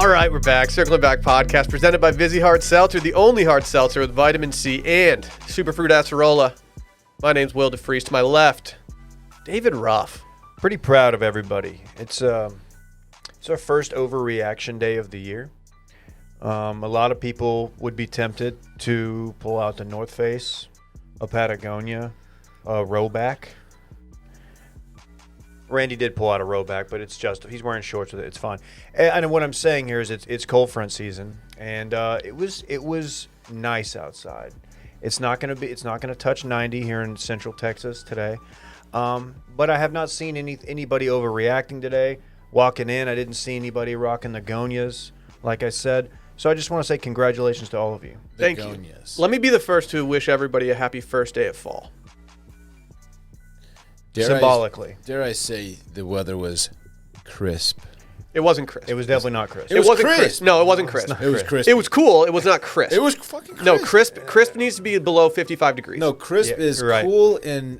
All right, we're back. Circling Back podcast presented by Vizzy Hard Seltzer, the only hard seltzer with vitamin C and superfruit acerola. My name's Will DeFreeze. To my left, David Ruff. Pretty proud of everybody. It's our first overreaction day of the year. A lot of people would be tempted to pull out the North Face, a Patagonia, a Rowback. Randy did pull out a Rowback, but it's just he's wearing shorts with it. It's fine. And what I'm saying here is it's cold front season, and it was nice outside. It's not gonna touch 90 here in Central Texas today. But I have not seen anybody overreacting today. Walking in, I didn't see anybody rocking the Gonias, like I said. So I just want to say congratulations to all of you. Thank you. Let me be the first to wish everybody a happy first day of fall. Symbolically. Dare I say the weather was crisp? It wasn't crisp. It was definitely not crisp. It wasn't crisp. No, it wasn't crisp. It was crisp. It was cool. It was not crisp. It was fucking crisp. No, crisp needs to be below 55 degrees. No, crisp is right. cool and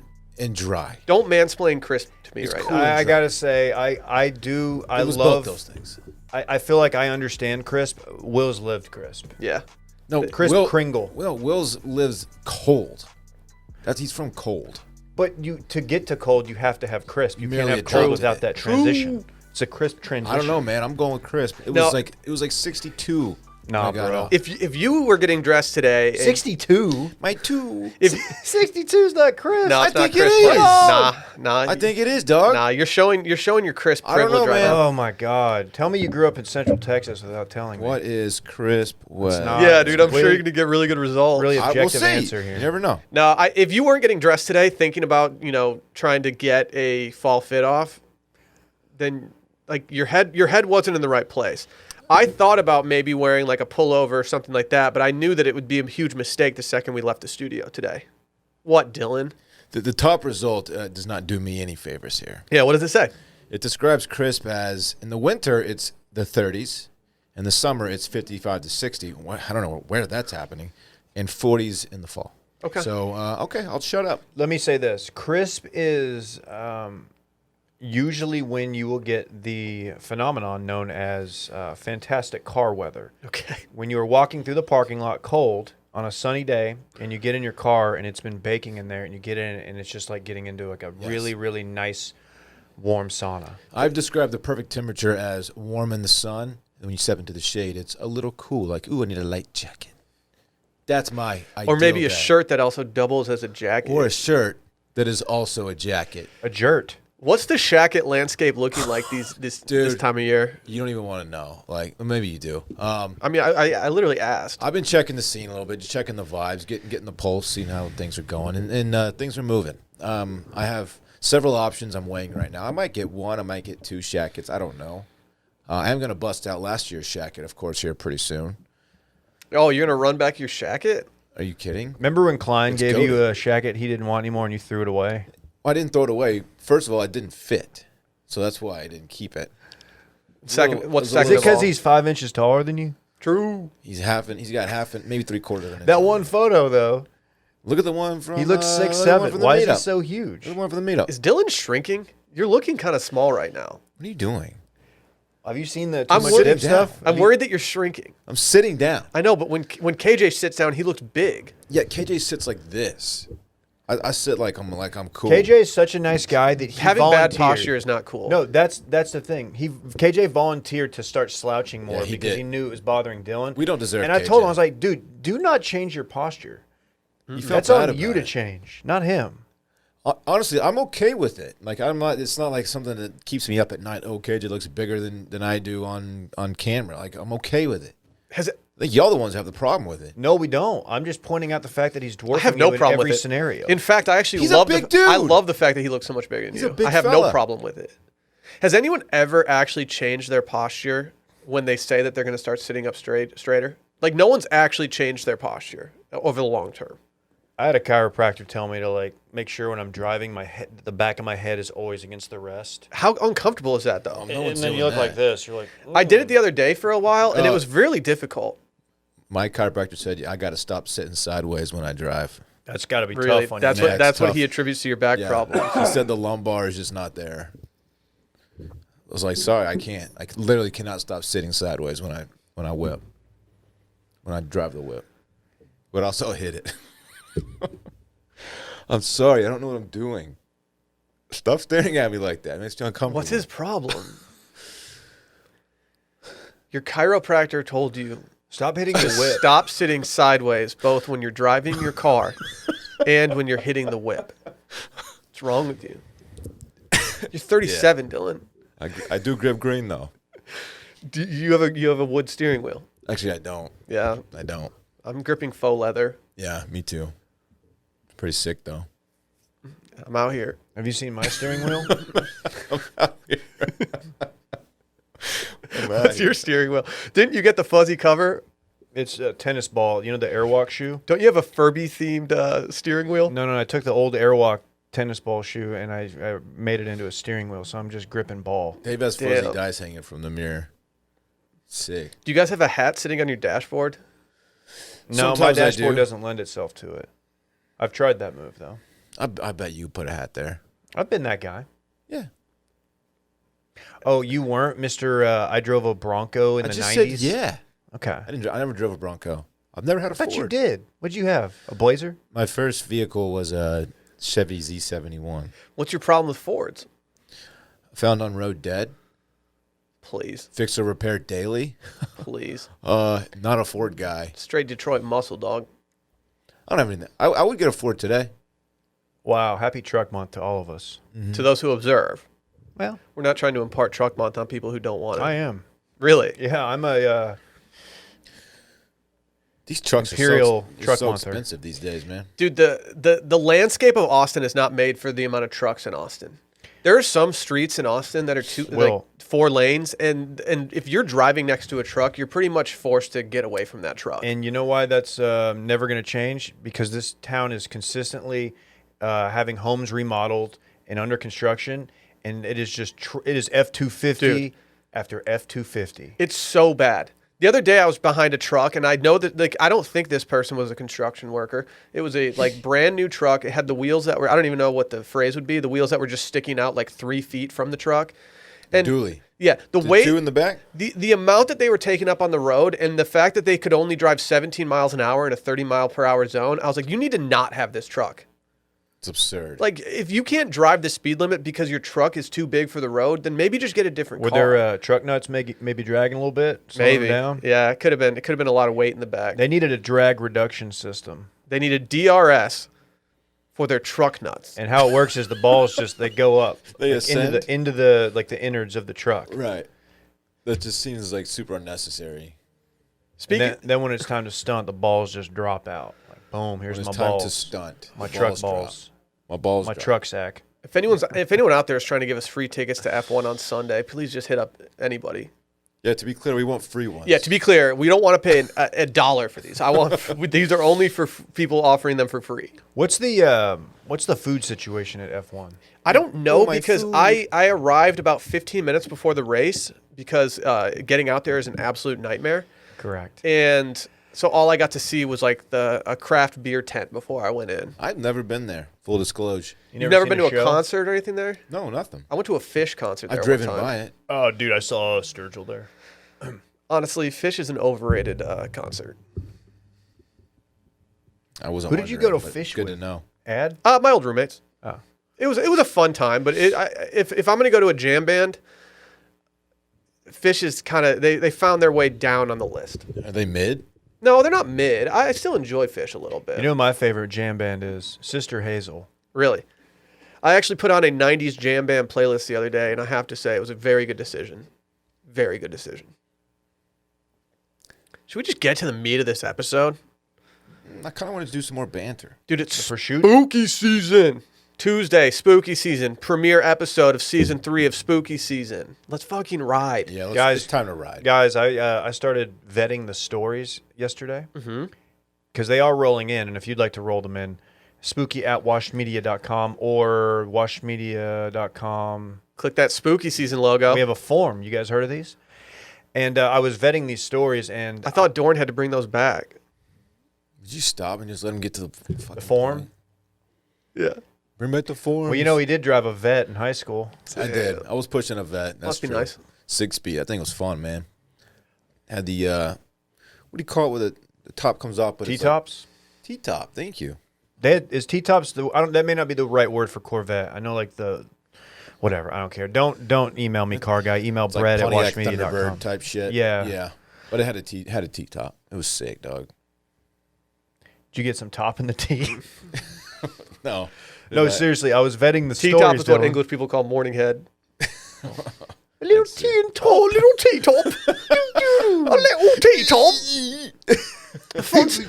dry. Don't mansplain crisp to me It's right cool. now. I gotta say, I It was love both those things. I feel like I understand crisp. Will's lived crisp. Yeah. No, Crisp Kringle. Will's lives cold. He's from cold. But to get to cold, you have to have crisp. You can't Merely have adjusted cold without it. that transition. It's a crisp transition. I don't know, man. I'm going with crisp. It was like 62. Nah, bro. If you were getting dressed today, 62? My two. if 62 is not crisp. no, it's I not think it crisp. is. Nah. I think it is, dog. Nah, you're showing your crisp I don't privilege know, right man. now. Oh my God! Tell me you grew up in Central Texas without telling me. What is crisp? What? not. Yeah, it's dude, I'm sure completely- you're gonna get really good results. Really We'll objective see. answer here. You never know. No, if you weren't getting dressed today, thinking about trying to get a fall fit off, then like your head wasn't in the right place. I thought about maybe wearing like a pullover or something like that, but I knew that it would be a huge mistake the second we left the studio today. What, Dylan? The top result does not do me any favors here. Yeah, what does it say? It describes crisp as in the winter it's the 30s, in the summer it's 55 to 60. I don't know where that's happening, and 40s in the fall. Okay. So okay, I'll shut up. Let me say this: crisp is usually when you will get the phenomenon known as fantastic car weather. Okay. When you are walking through the parking lot cold on a sunny day, and you get in your car and it's been baking in there, and you get in and it's just like getting into like a really, really nice warm sauna. I've described the perfect temperature as warm in the sun, and when you step into the shade, it's a little cool. Like, ooh, I need a light jacket. That's my ideal Or maybe a day. shirt that also doubles as a jacket. Or a shirt that is also a jacket. A jert. What's the shacket landscape looking like this time of year? You don't even want to know. Like, maybe you do. I mean, I literally asked. I've been checking the scene a little bit, just checking the vibes, getting the pulse, seeing how things are going, and things are moving. I have several options I'm weighing right now. I might get one, I might get two shackets. I don't know. I am going to bust out last year's shacket, of course, here pretty soon. Oh, you're going to run back your shacket? Are you kidding? Remember when Klein It's gave goated. you a shacket he didn't want anymore and you threw it away? Well, I didn't throw it away. First of all, it didn't fit, so that's why I didn't keep it. Second, what's Is second Is it of all? because he's 5 inches taller than you? True. He's got maybe 3/4 of an inch. That one photo, though, Look at the one from. he looks the one 6'7". from the Why is he meetup. so huge? Look at the one from the meetup. Is Dylan shrinking? You're looking kind of small right now. What are you doing? Have you seen the I'm too much worried- dip stuff? I'm worried that you're shrinking. I'm sitting down. I know, but when KJ sits down, he looks big. Yeah, KJ sits like this. I sit like I'm cool. KJ is such a nice guy that he Having bad volunteered. posture is not cool. No, that's the thing. KJ volunteered to start slouching more Yeah, he because did. he knew it was bothering Dylan. We don't deserve And I KJ. told him, I was like, dude, do not change your posture. You felt That's bad on you about to it. change, not him. Honestly, I'm okay with it. Like I'm not. It's not like something that keeps me up at night. Oh, KJ looks bigger than I do on camera. Like I'm okay with it. Has it? I think y'all the ones who have the problem with it. No, we don't. I'm just pointing out the fact that he's I dwarfing have no you problem in every with it. scenario. In fact, I actually He's a love big I dude. love the fact that he looks so much bigger than He's you. a big I have no fella. problem with it. Has anyone ever actually changed their posture when they say that they're going to start sitting up straighter? Like no one's actually changed their posture over the long term. I had a chiropractor tell me to like make sure when I'm driving, the back of my head is always against the rest. How uncomfortable is that though? No And one's then doing you look that. like this. You're like, I did it the other day for a while, and it was really difficult. My chiropractor said I got to stop sitting sideways when I drive. that's got to be Really, tough on that's you. what Yeah, that's it's what tough. he attributes to your back problem. He said the lumbar is just not there. I was like, sorry, I can't. I literally cannot stop sitting sideways when I whip. When I drive the whip. But also hit it. I'm sorry, I don't know what I'm doing. Stop staring at me like that. It makes me uncomfortable. What's his problem? Your chiropractor told you Stop hitting the whip. stop sitting sideways, both when you're driving your car and when you're hitting the whip. What's wrong with you? You're 37, Dylan. I do grip green though. Do you have a wood steering wheel? Actually, I don't. Yeah. I don't. I'm gripping faux leather. Yeah, me too. It's pretty sick though. I'm out here. Have you seen my steering wheel? I'm out here. What's your steering wheel? Didn't you get the fuzzy cover? It's a tennis ball. You know the Airwalk shoe? Don't you have a Furby themed steering wheel? No. I took the old Airwalk tennis ball shoe and I made it into a steering wheel, so I'm just gripping ball. Dave has fuzzy Damn. dice hanging from the mirror. Sick. Do you guys have a hat sitting on your dashboard? No, my Sometimes I dashboard do. doesn't lend itself to it. I've tried that move, though. I bet you put a hat there. I've been that guy. Yeah. Oh, you weren't, Mr. I drove a Bronco in I the just 90s? said yeah. Okay. I never drove a Bronco. I've never had a I bet Ford. you did. What'd you have? A Blazer? My first vehicle was a Chevy Z71. What's your problem with Fords? Found on road dead. Please. Fix or repair daily. Please. Not a Ford guy. Straight Detroit muscle, dog. I don't have anything. I would get a Ford today. Wow. Happy truck month to all of us. To those who observe. Well, We're not trying to impart truck month on people who don't want it. I am. Really? Yeah, I'm a... These trucks Imperial are truck so monster. expensive these days, man. Dude, the landscape of Austin is not made for the amount of trucks in Austin. There are some streets in Austin that are like 4 lanes, and if you're driving next to a truck, you're pretty much forced to get away from that truck. And you know why that's never going to change? Because this town is consistently having homes remodeled and under construction, and it is just it is F-250 Dude. after F-250. It's so bad. The other day I was behind a truck, and I know that I don't think this person was a construction worker. It was a brand new truck. It had the wheels that were, I don't even know what the phrase would be, the wheels that were just sticking out like 3 feet from the truck. And Dually. yeah, the The weight, two in the back? the amount that they were taking up on the road, and the fact that they could only drive 17 miles an hour in a 30 mile per hour zone, I was like, you need to not have this truck. It's absurd. Like, if you can't drive the speed limit because your truck is too big for the road, then maybe just get a different Were car. their truck nuts maybe dragging a little bit? Slowing Maybe. them down? Yeah, it could have been. It could have been a lot of weight in the back. They needed a drag reduction system. They needed DRS for their truck nuts. And how it works is the balls they go up They like, ascend? into the innards of the truck. Right. That just seems like super unnecessary. Speaking, Then when it's time to stunt, the balls just drop out. Like boom, here's When my it's time balls. to stunt. My the truck balls drop. balls. My balls My drop. truck sack. if anyone out there is trying to give us free tickets to F1 on Sunday, please just hit up anybody. Yeah, to be clear, we want free ones. Yeah, to be clear, we don't want to pay a dollar for these. These are only for people offering them for free. What's the food situation at F1? I don't know Oh, my because food. I arrived about 15 minutes before the race because getting out there is an absolute nightmare. Correct. And so all I got to see was like a craft beer tent before I went in. I've never been there. Full disclosure. You've never seen been to a show? concert or anything there? No, nothing. I went to a Fish concert there I've driven one time. by it. Oh, dude, I saw Sturgill there. Honestly, Fish is an overrated concert. I wasn't. Who did you wondering, go to but Fish good with? to know. Ad? My old roommates. Oh. It was a fun time, but if I'm gonna go to a jam band, Fish is kind of they found their way down on the list. Are they mid? No, they're not mid. I still enjoy Fish a little bit. You know what my favorite jam band is? Sister Hazel. Really. I actually put on a 90s jam band playlist the other day, and I have to say it was a very good decision. Very good decision. Should we just get to the meat of this episode? I kind of want to do some more banter. Dude, it's The Pursuit? spooky season. Tuesday, spooky season. Premiere episode of season 3 of spooky season. Let's fucking ride. Yeah, Guys- it's time to ride. Guys, I started vetting the stories yesterday because they are rolling in, and if you'd like to roll them in, spooky@washedmedia.com or washedmedia.com. Click that spooky season logo. We have a form. You guys heard of these? And I was vetting these stories, and I thought Dorn had to bring those back. Did you stop and just let him get to the fucking the form. point? Yeah. Bring back the forms. Well, he did drive a vet in high school. I did. I was pushing a vet. That's Must be true. nice. 6-speed. I think it was fun, man. Had the what do you call it? With the top comes off, but T-tops. T-top. Thank you. Is T-tops that may not be the right word for Corvette. I know like the whatever. I don't care. Don't email me, car guy. Email It's Brett like at Pontiac watchmedia.com. Thunderbird type shit. Yeah. Yeah. But it had a T-top. It was sick, dog. Did you get some top in the T? No. No, seriously. I was vetting the T-top stories. is what Dylan. English people call morning head. A little T-top. A little T-top. A little T-top. Fancy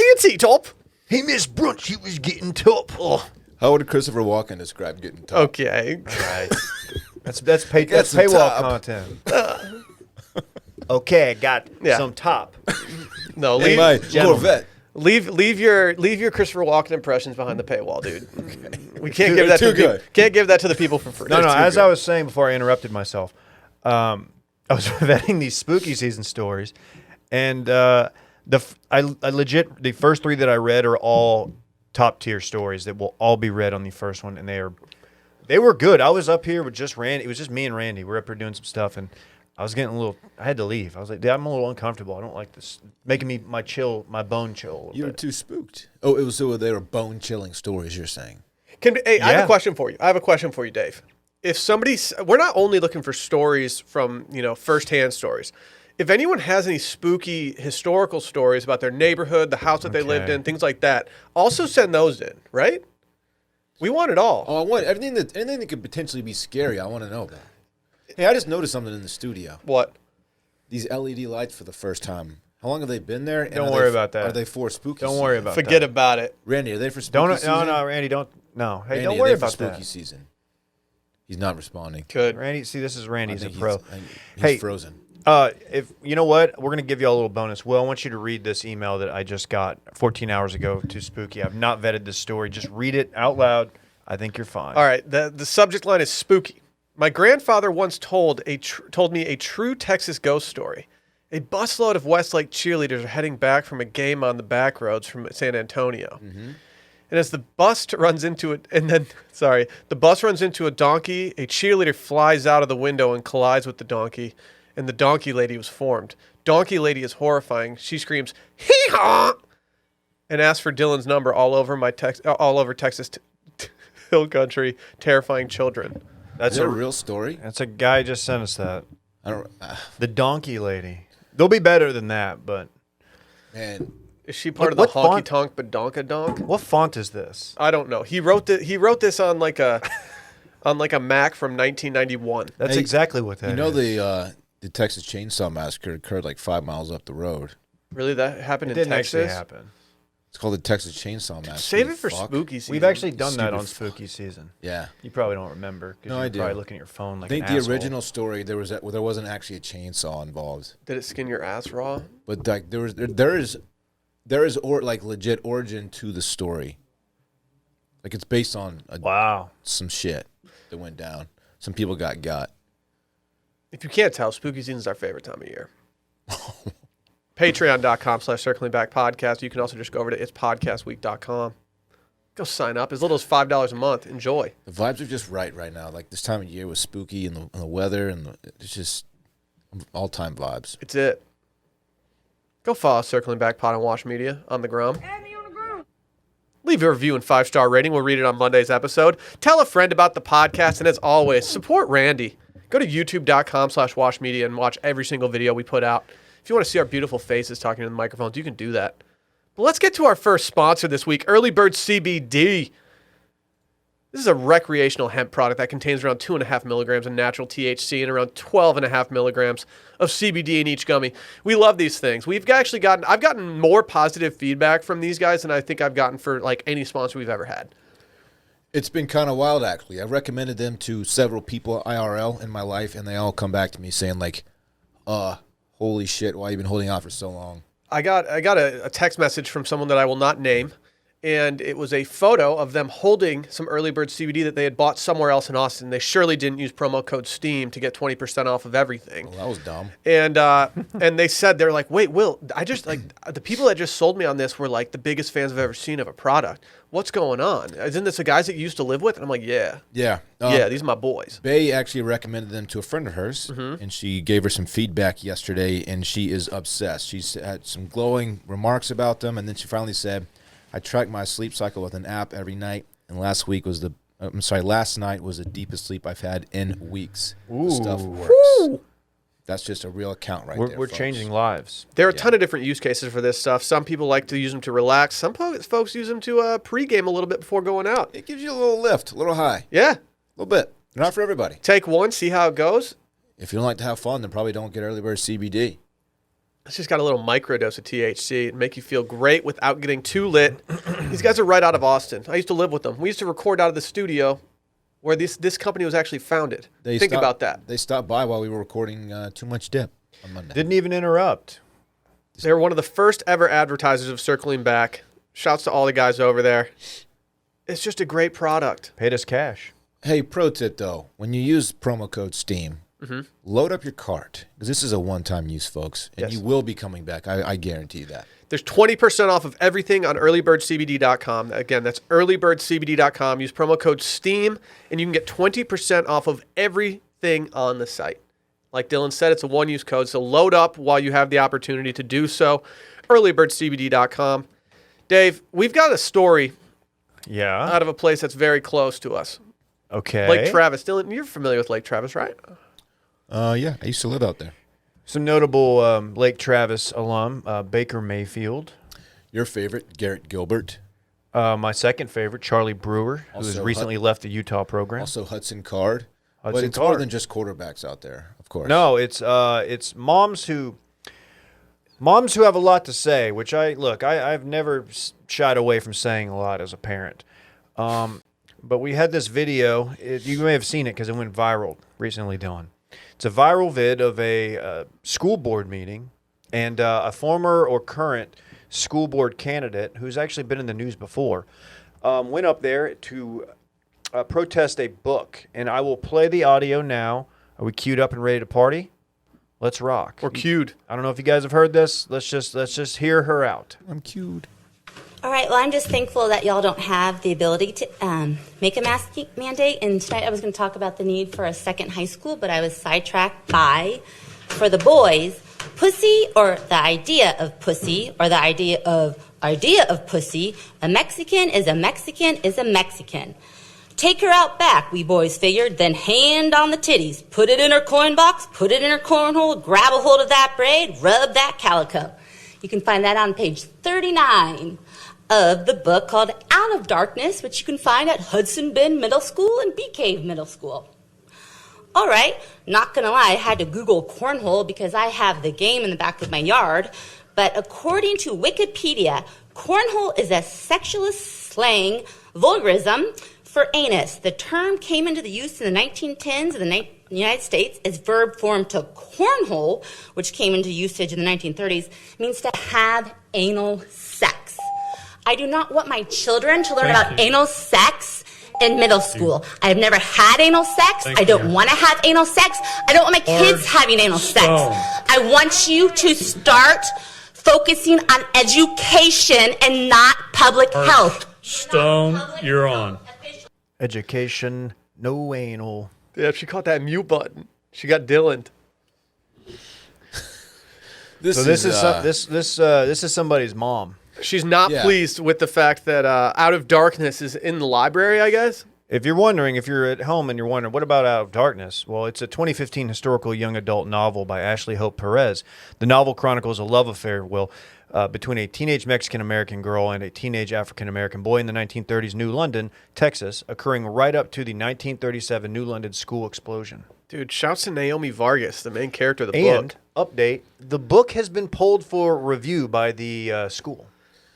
a T-top. He missed brunch. He was getting top. Oh, How would Christopher Walken describe getting top? okay. Right. that's Get some paywall top. content. Okay, I got Yeah. some top. No, Hey, leave, my gentlemen. Corvette. leave your Christopher Walken impressions behind the paywall, dude. We can't Too- give that too to the good. can't give that to the people for free. No, It's too as good. I was saying before I interrupted myself, I was vetting these spooky season stories, and I legit the first 3 that I read are all top tier stories that will all be read on the first one, and they were good. I was up here with just Randy. It was just me and Randy. We were up here doing some stuff, and I was getting I had to leave. I was like, Dude, I'm a little uncomfortable. I don't like this making me my bone chill. A little You were bit. too spooked. Oh, it was so they were bone-chilling stories, you're saying. I have Yeah. a question for you. Dave. If we're not only looking for stories from, firsthand stories. If anyone has any spooky historical stories about their neighborhood, the house that they lived Okay. in, things like that, also send those in, right? We want it all. Oh, I want anything that could potentially be scary. I want to know about. Hey, I just noticed something in the studio. What? These LED lights for the first time. How long have they been there? And Don't are worry they- about that. Are they for spooky? Don't season? worry about Forget that. about it. Randy, are they for spooky Don't season? no, Randy, don't no. Hey, Randy, don't are worry they for about spooky that. season. He's not responding. Good. Randy, see, this is Randy. I He's a think pro. He's Hey, frozen. If you know what, we're gonna give you a little bonus. Will, I want you to read this email that I just got 14 hours ago to Spooky. I've not vetted this story. Just read it out loud. I think you're fine. All right. The subject line is spooky. My grandfather once told me a true Texas ghost story. A busload of Westlake cheerleaders are heading back from a game on the back roads from San Antonio. Mm-hmm. And as the bus runs into it, the bus runs into a donkey. A cheerleader flies out of the window and collides with the donkey, and the donkey lady was formed. Donkey lady is horrifying. She screams "hee-haw" and asks for Dylan's number all over Texas hill country, terrifying children. Is that a real story? That's a guy just sent us that. I don't. The donkey lady. They'll be better than that, but Man, Is she part of What the honky font? tonk badonka donk? what font is this? I don't know. He wrote this on like a Mac from 1991. That's Hey, exactly what that you know is. the Texas Chainsaw Massacre occurred like 5 miles up the road. Really, that happened It in didn't actually Texas? happen. It's called the Texas Chainsaw Massacre. Save you it for fuck. spooky season. We've actually done that Stupid on fuck. Spooky Season. Yeah. You probably don't remember because No, you're I do. probably looking at your phone like I think an the asshole. original story there wasn't actually a chainsaw involved, Did it skin your ass raw? but like there is like legit origin to the story. Like it's based on Wow. some shit that went down. Some people got. If you can't tell, spooky season is our favorite time of year. Patreon.com/circlingbackpodcast. You can also just go over to itspodcastweek.com. Go sign up. As little as $5 a month. Enjoy. The vibes are just right now. Like this time of year was spooky and the weather it's just all-time vibes. It's it. Go follow Circling Back Pod on Wash Media on the Grum. Leave a review and 5-star rating. We'll read it on Monday's episode. Tell a friend about the podcast. And as always, support Randy. Go to youtube.com/washmedia and watch every single video we put out. If you want to see our beautiful faces talking to the microphones, you can do that. But let's get to our first sponsor this week, Early Bird CBD. This is a recreational hemp product that contains around 2.5 milligrams of natural THC and around 12.5 milligrams of CBD in each gummy. We love these things. I've gotten more positive feedback from these guys than I think I've gotten for like any sponsor we've ever had. It's been kind of wild, actually. I've recommended them to several people IRL in my life, and they all come back to me saying like, holy shit, why you been holding out for so long? I got a text message from someone that I will not name, and it was a photo of them holding some early bird CBD that they had bought somewhere else in Austin. They surely didn't use promo code STEAM to get 20% off of everything. Well, that was dumb. And they said, they're like, wait, Will, the people that just sold me on this were like the biggest fans I've ever seen of a product. What's going on? Isn't this the guys that you used to live with? And I'm like, yeah. Yeah. Yeah, these are my boys. Bay actually recommended them to a friend of hers, and she gave her some feedback yesterday, and she is obsessed. She's had some glowing remarks about them, and then she finally said, I track my sleep cycle with an app every night, and last night was the deepest sleep I've had in weeks. Ooh. Stuff works. Woo. That's just a real account there. We're folks. changing lives. There are a ton of different use cases for this stuff. Some people like to use them to relax. Some folks use them to pregame a little bit before going out. It gives you a little lift, a little high, Yeah. a little bit. Not for everybody. Take one, see how it goes. If you don't like to have fun, then probably don't get early bird CBD. It's just got a little microdose of THC and make you feel great without getting too lit. These guys are right out of Austin. I used to live with them. We used to record out of the studio where this company was actually founded. Think about that. They stopped by while we were recording Too Much Dip on Monday. Didn't even interrupt. They were one of the first ever advertisers of Circling Back. Shouts to all the guys over there. It's just a great product. Paid us cash. Hey, pro tip though, when you use promo code STEAM, load up your cart, because this is a one-time use, folks, and Yes. you will be coming back. I guarantee that. There's 20% off of everything on earlybirdcbd.com. Again, that's earlybirdcbd.com. Use promo code STEAM, and you can get 20% off of everything on the site. Like Dylan said, it's a one-use code, so load up while you have the opportunity to do so. earlybirdcbd.com. Dave, we've got a story Yeah. out of a place that's very close to us. Okay. Lake Travis. Dylan, you're familiar with Lake Travis, right? Yeah, I used to live out there. Some notable Lake Travis alum, Baker Mayfield. Your favorite, Garrett Gilbert. My second favorite, Charlie Brewer, who has Also recently left the Utah program. Also Hudson Card. But Hudson it's more Card. than just quarterbacks out there, of course. No, it's moms who have a lot to say, which I've never shied away from saying a lot as a parent. But we had this video. You may have seen it because it went viral recently, Dylan. It's a viral vid of a school board meeting, and a former or current school board candidate who's actually been in the news before went up there to protest a book. And I will play the audio now. Are we queued up and ready to party? Let's rock. We're cued. I don't know if you guys have heard this. Let's just hear her out. I'm cued. All right, well, I'm just thankful that y'all don't have the ability to make a mask mandate. And tonight I was going to talk about the need for a second high school, but I was sidetracked by, for the boys, pussy or the idea of pussy or the idea of pussy. A Mexican is a Mexican is a Mexican. Take her out back, we boys figured, then hand on the titties. Put it in her coin box, put it in her cornhole, grab a hold of that braid, rub that calico. You can find that on page 39 of the book called Out of Darkness, which you can find at Hudson Bend Middle School and Bee Cave Middle School. All right, not gonna lie, I had to Google cornhole because I have the game in the back of my yard. But according to Wikipedia, cornhole is a sexualist slang vulgarism for anus. The term came into the use in the 1910s in the United States as verb form to cornhole, which came into usage in the 1930s, means to have anal sex. I do not want my children to learn about anal sex in middle school. I have never had anal sex. I don't want to have anal sex. I don't want my kids having anal sex. I want you to start focusing on education and not public health. Stone, you're on. Education, no anal. Yeah, she caught that mute button. She got Dylan. This is somebody's mom. She's not pleased with the fact that Out of Darkness is in the library, I guess. If you're wondering, if you're at home and you're wondering, what about Out of Darkness? Well, it's a 2015 historical young adult novel by Ashley Hope Perez. The novel chronicles a love affair, between a teenage Mexican-American girl and a teenage African-American boy in the 1930s New London, Texas, occurring right up to the 1937 New London school explosion. Dude, shouts to Naomi Vargas, the main character of the And, book. update, the book has been pulled for review by the school.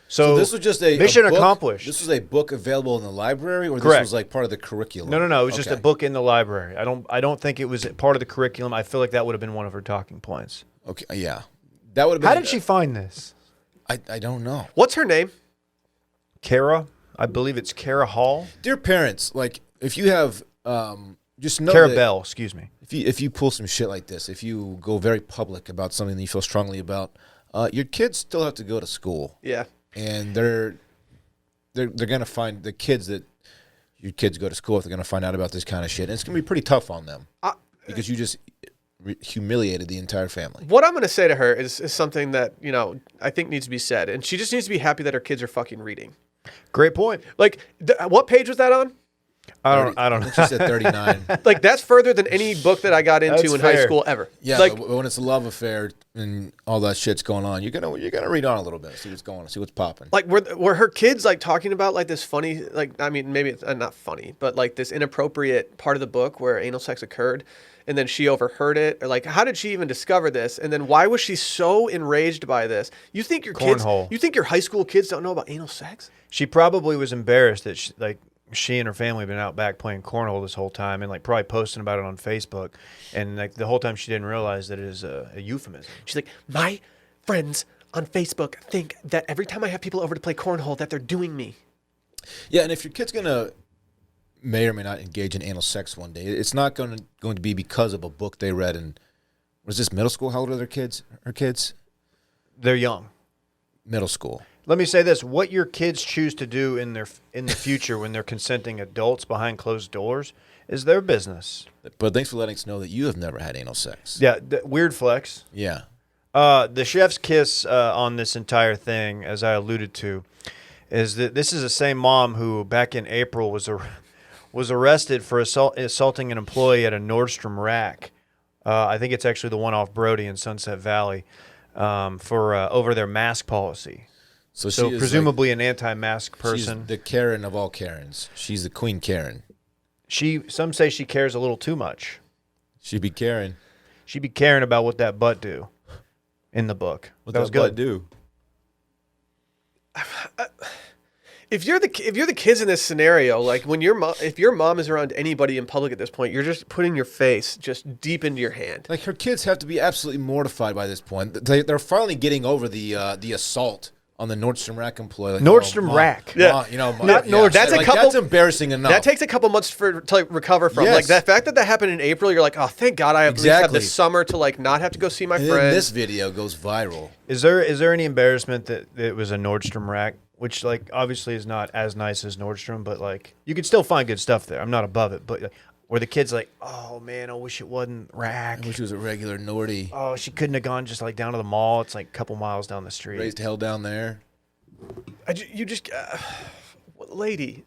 So this was just a mission book? accomplished. This was a book available in the library, or Correct. this was like part of the curriculum? No. It was just a book in the library. I don't think it was part of the curriculum. I feel like that would have been one of her talking points. Okay, yeah, that would have been. How did she find this? I don't know. What's her name? Kara. I believe it's Kara Hall. Dear parents, like if you have just know Kara that Bell, excuse me. if you pull some shit like this, if you go very public about something that you feel strongly about, your kids still have to go to school. Yeah. And they're gonna find the kids that your kids go to school with, they're gonna find out about this kind of shit, and it's gonna be pretty tough on them because you just humiliated the entire family. What I'm going to say to her is something that, I think needs to be said. And she just needs to be happy that her kids are fucking reading. Great point. Like, what page was that on? I don't know. She said 39. Like, that's further than any book that I got into That's in high fair. school ever. Yeah, Like, but when it's a love affair and all that shit's going on, you're gonna read on a little bit, see what's going on, see what's popping. like were her kids like talking about like this funny, like, I mean, maybe it's not funny, but like this inappropriate part of the book where anal sex occurred, and then she overheard it, or like, how did she even discover this? And then why was she so enraged by this? You think your Cornhole. you think your high school kids don't know about anal sex? She probably was embarrassed that she and her family have been out back playing cornhole this whole time and like probably posting about it on Facebook, and like the whole time she didn't realize that it is a euphemism. She's like, my friends on Facebook think that every time I have people over to play cornhole that they're doing me. Yeah, and if your kid's gonna may or may not engage in anal sex one day, it's not going to be because of a book they read in, was this middle school? How old are their kids? Her kids? They're young. Middle school. Let me say this: what your kids choose to do in the future when they're consenting adults behind closed doors is their business. But thanks for letting us know that you have never had anal sex. Yeah, weird flex. Yeah. The chef's kiss on this entire thing, as I alluded to, is that this is the same mom who back in April was arrested for assaulting an employee at a Nordstrom rack. I think it's actually the one off Brody in Sunset Valley for over their mask policy. So So she is presumably an anti-mask person. She's the Karen of all Karens. She's the Queen Karen. Some say she cares a little too much. She'd be Karen. She'd be caring about what that butt do in the book. What that was butt good. do? If you're the kids in this scenario, like when if your mom is around anybody in public at this point, you're just putting your face just deep into your hand. Like her kids have to be absolutely mortified by this point. They're finally getting over the assault on the Nordstrom rack employee. Like, Nordstrom Mom, rack. Yeah. Not Nordstrom. That's a couple- That's embarrassing enough. That takes a couple months to like recover from. Yes. Like the fact that happened in April, you're like, oh, thank God I at least had Exactly. this summer to like not have to go see my and then friends. this video goes viral. Is there any embarrassment that it was a Nordstrom rack, which like obviously is not as nice as Nordstrom, but like you could still find good stuff there. I'm not above it, but like, where the kid's like, oh man, I wish it wasn't rack. I wish it was a regular Nordy. Oh, she couldn't have gone just like down to the mall. It's like a couple miles down the street. Raised hell down there. Lady,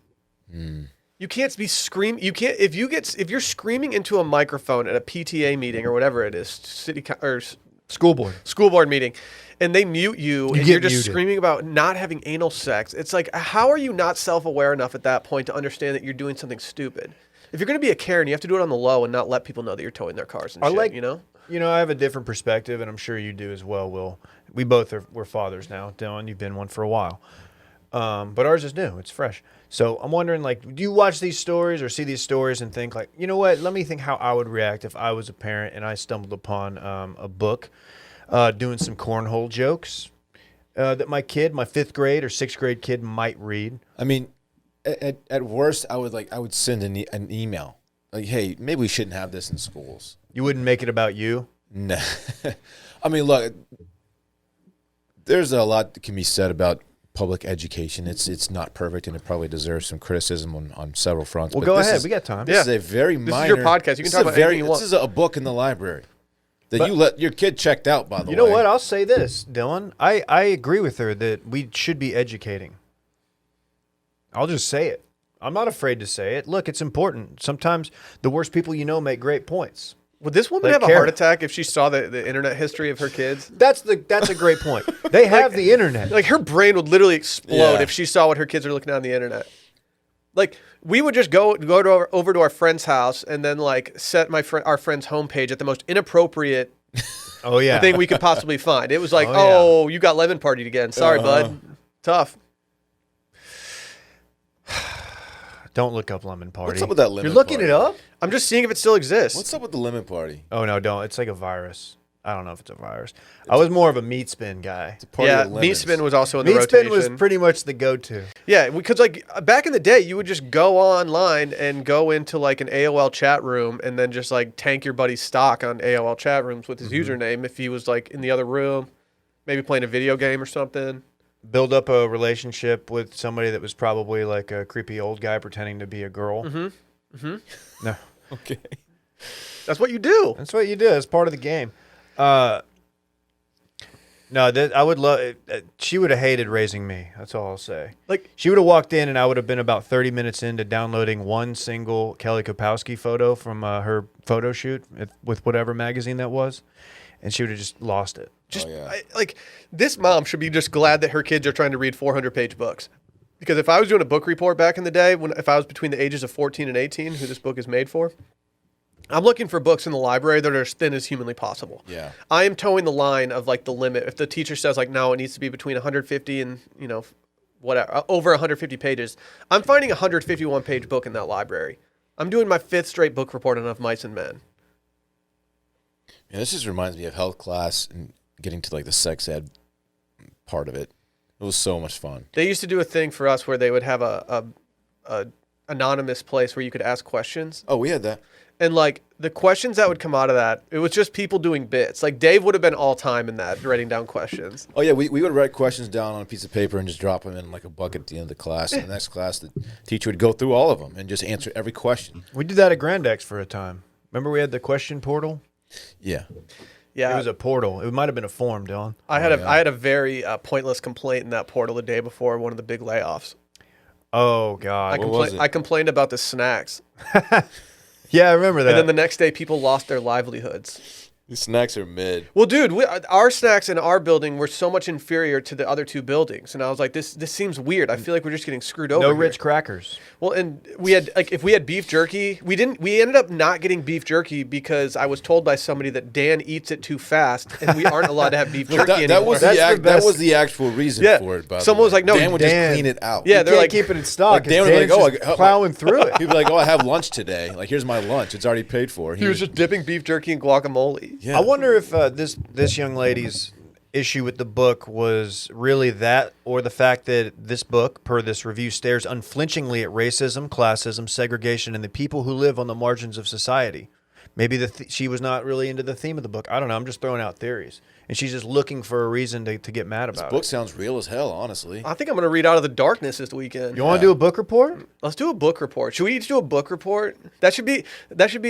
you can't be screaming. You can't if you're screaming into a microphone at a PTA meeting or whatever it is, School board. school board meeting, and they mute you, and get you're just muted. screaming about not having anal sex. It's like, how are you not self-aware enough at that point to understand that you're doing something stupid? If you're going to be a Karen, you have to do it on the low and not let people know that you're towing their cars and I shit, like- you know? You know, I have a different perspective, and I'm sure you do as well, Will. We're fathers now. Dylan, you've been one for a while. But ours is new. It's fresh. So I'm wondering, like, do you watch these stories or see these stories and think, like, you know what? Let me think how I would react if I was a parent and I stumbled upon a book doing some cornhole jokes that my 5th grade or 6th grade kid might read. I mean, at worst, I would send an email like, hey, maybe we shouldn't have this in schools. You wouldn't make it about you? No. I mean, look, there's a lot that can be said about public education. It's not perfect, and it probably deserves some criticism on several fronts. Well, but go this ahead. is- We got time. This is a very This minor. is your podcast. You can this talk is a about anything you want. This is a book in the library that But- you let your kid checked out, by the way. You know what? I'll say this, Dylan. I agree with her that we should be educating. I'll just say it. I'm not afraid to say it. Look, it's important. Sometimes the worst people you know make great points. Would this woman Like have a Karen. heart attack if she saw the internet history of her kids? That's a great point. They have the internet. Like her brain would literally explode Yeah. if she saw what her kids are looking at on the internet. Like we would just go over to our friend's house and then like set our friend's homepage at the most inappropriate Oh yeah. thing we could possibly find. It was like, Oh, oh, you got lemon partied again. Sorry, bud. Tough. Don't look up lemon party. What's up with that lemon You're looking party? it up? I'm just seeing if it still exists. What's up with the lemon party? Oh no, don't. It's like a virus. I don't know if it's a virus. I was more of a meat spin guy. Party Yeah, of lemons. meat spin was also in the Meat rotation. spin was pretty much the go-to. Yeah, because like back in the day, you would just go online and go into like an AOL chat room and then just like tank your buddy's stock on AOL chat rooms with his username if he was like in the other room, maybe playing a video game or something. Build up a relationship with somebody that was probably like a creepy old guy pretending to be a girl. No, Okay. That's what you do. that's what you do. It's part of the game. No, I would love. She would have hated raising me. That's all I'll say. Like, She would have walked in, and I would have been about 30 minutes into downloading one single Kelly Kapowski photo from her photo shoot with whatever magazine that was, and she would have just lost it. just yeah. like this mom should be just glad that her kids are trying to read 400-page books. Because if I was doing a book report back in the day, if I was between the ages of 14 and 18, who this book is made for, I'm looking for books in the library that are as thin as humanly possible. Yeah. I am towing the line of like the limit. If the teacher says like, no, it needs to be between 150 and, whatever, over 150 pages, I'm finding a 151-page book in that library. I'm doing my 5th straight book report on Of Mice and Men. Yeah, this just reminds me of health class and getting to like the sex ed part of it. It was so much fun. They used to do a thing for us where they would have a anonymous place where you could ask questions. Oh, we had that. And like the questions that would come out of that, it was just people doing bits. Like Dave would have been all time in that, writing down questions. Oh, yeah, we would write questions down on a piece of paper and just drop them in like a bucket at the end of the class. And the next class, the teacher would go through all of them and just answer every question. We did that at Grand X for a time. Remember we had the question portal? Yeah. Yeah, It was a portal. It might have been a form, Dylan. I had a very pointless complaint in that portal the day before one of the big layoffs. Oh God. was it? I complained about the snacks, Yeah, I remember that. and then the next day people lost their livelihoods. These snacks are mid. Well, dude, our snacks in our building were so much inferior to the other two buildings, and I was like, this seems weird. I feel like we're just getting screwed over. no here. Ritz crackers. Well, and we had like if we had beef jerky, we ended up not getting beef jerky because I was told by somebody that Dan eats it too fast, and we aren't allowed to have beef jerky That anymore. was That's the that best. was the actual reason Yeah. for it. By Someone the way. was like, no, Dan would Dan- just clean it out. Yeah, You they're can't like, keep it in stock. Like, Dan would be like, Dan's "Oh, just plowing through it. He'd be like, "Oh, I have lunch today. Like, here's my lunch. It's already paid for." he was just dipping beef jerky in guacamole. Yeah. I wonder if this young lady's issue with the book was really that, or the fact that this book, per this review, stares unflinchingly at racism, classism, segregation, and the people who live on the margins of society. Maybe she was not really into the theme of the book. I don't know. I'm just throwing out theories. And she's just looking for a reason to get mad about Book it. sounds real as hell, honestly. I think I'm gonna read Out of the Darkness this weekend. You want to do a book report? Let's do a book report. Should we each do a book report? That should be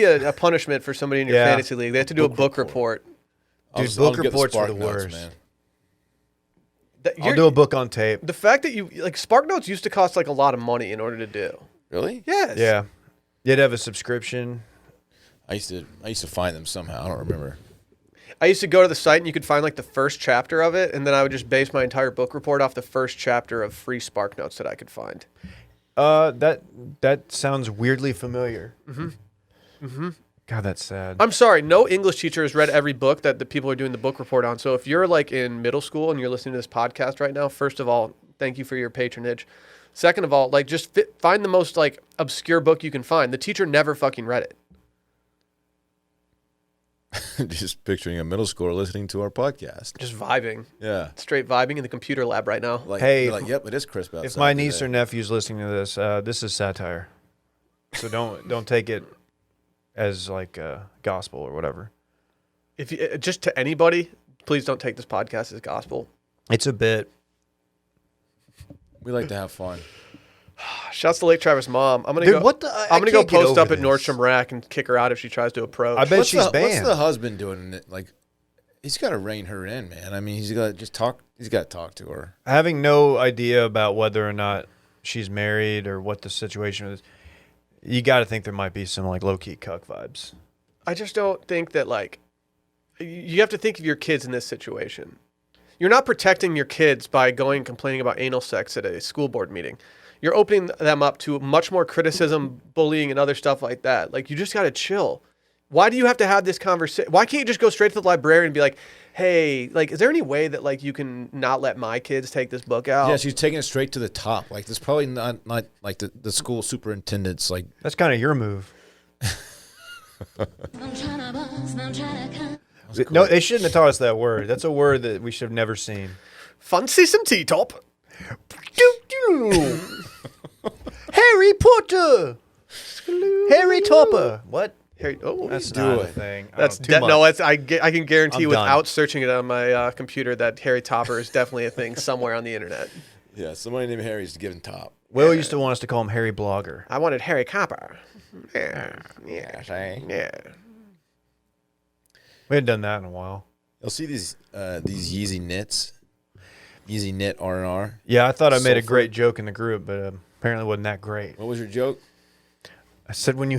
a punishment for somebody in your Yeah. fantasy league. They have to do a book report. Dude, book reports are the worst. man. I'll do a book on tape. The fact that you like Spark Notes used to cost like a lot of money in order to do. Really? Yes. Yeah. You'd have a subscription. I used to find them somehow. I don't remember. I used to go to the site and you could find like the first chapter of it, and then I would just base my entire book report off the first chapter of free Spark Notes that I could find. That sounds weirdly familiar. God, that's sad. I'm sorry, no English teacher has read every book that the people are doing the book report on. So if you're like in middle school and you're listening to this podcast right now, first of all, thank you for your patronage. Second of all, like just find the most like obscure book you can find. The teacher never fucking read it. Just picturing a middle schooler listening to our podcast. Just vibing, Yeah. straight vibing in the computer lab right now. Like, Hey, you're like, yep, it is crisp outside. If my niece today. or nephew's listening to this is satire. So don't take it as like gospel or whatever. If you, just to anybody, please don't take this podcast as gospel. It's a bit. We like to have fun. Shouts to Lake Travis' mom. I'm gonna Dude, go. what the- I I'm gonna go can't get post over up at this. Nordstrom Rack and kick her out if she tries to approach. I bet What's she's the, banned. What's the husband doing? Like, he's got to rein her in, man. I mean, he's got to just talk. He's got to talk to her. Having no idea about whether or not she's married or what the situation is, you got to think there might be some like low key cuck vibes. I just don't think that like you have to think of your kids in this situation. You're not protecting your kids by going and complaining about anal sex at a school board meeting. You're opening them up to much more criticism, bullying, and other stuff like that. Like, you just got to chill. Why do you have to have this conversation? Why can't you just go straight to the librarian and be like, hey, like, is there any way that, like, you can not let my kids take this book out? Yeah, she's taking it straight to the top. Like, this probably not like the school superintendent's like. That's kind of your move. No, they shouldn't have taught us that word. That's a word that we should have never seen. Fancy some T-top? Harry Potter. Harry Topper. What? Harry, oh, That's do not a it. thing. that's too much. no. It's I can guarantee I'm without done. searching it on my computer that Harry Topper is definitely a thing somewhere on the internet. Yeah, somebody named Harry is giving top. Will used to want us to call him Harry Blogger. I wanted Harry Copper. Yeah. We hadn't done that in a while. You'll see these Yeezy knits, Yeezy knit R&R. Yeah, I thought I made a Sulfur. great joke in the group, but apparently wasn't that great. What was your joke? I said when you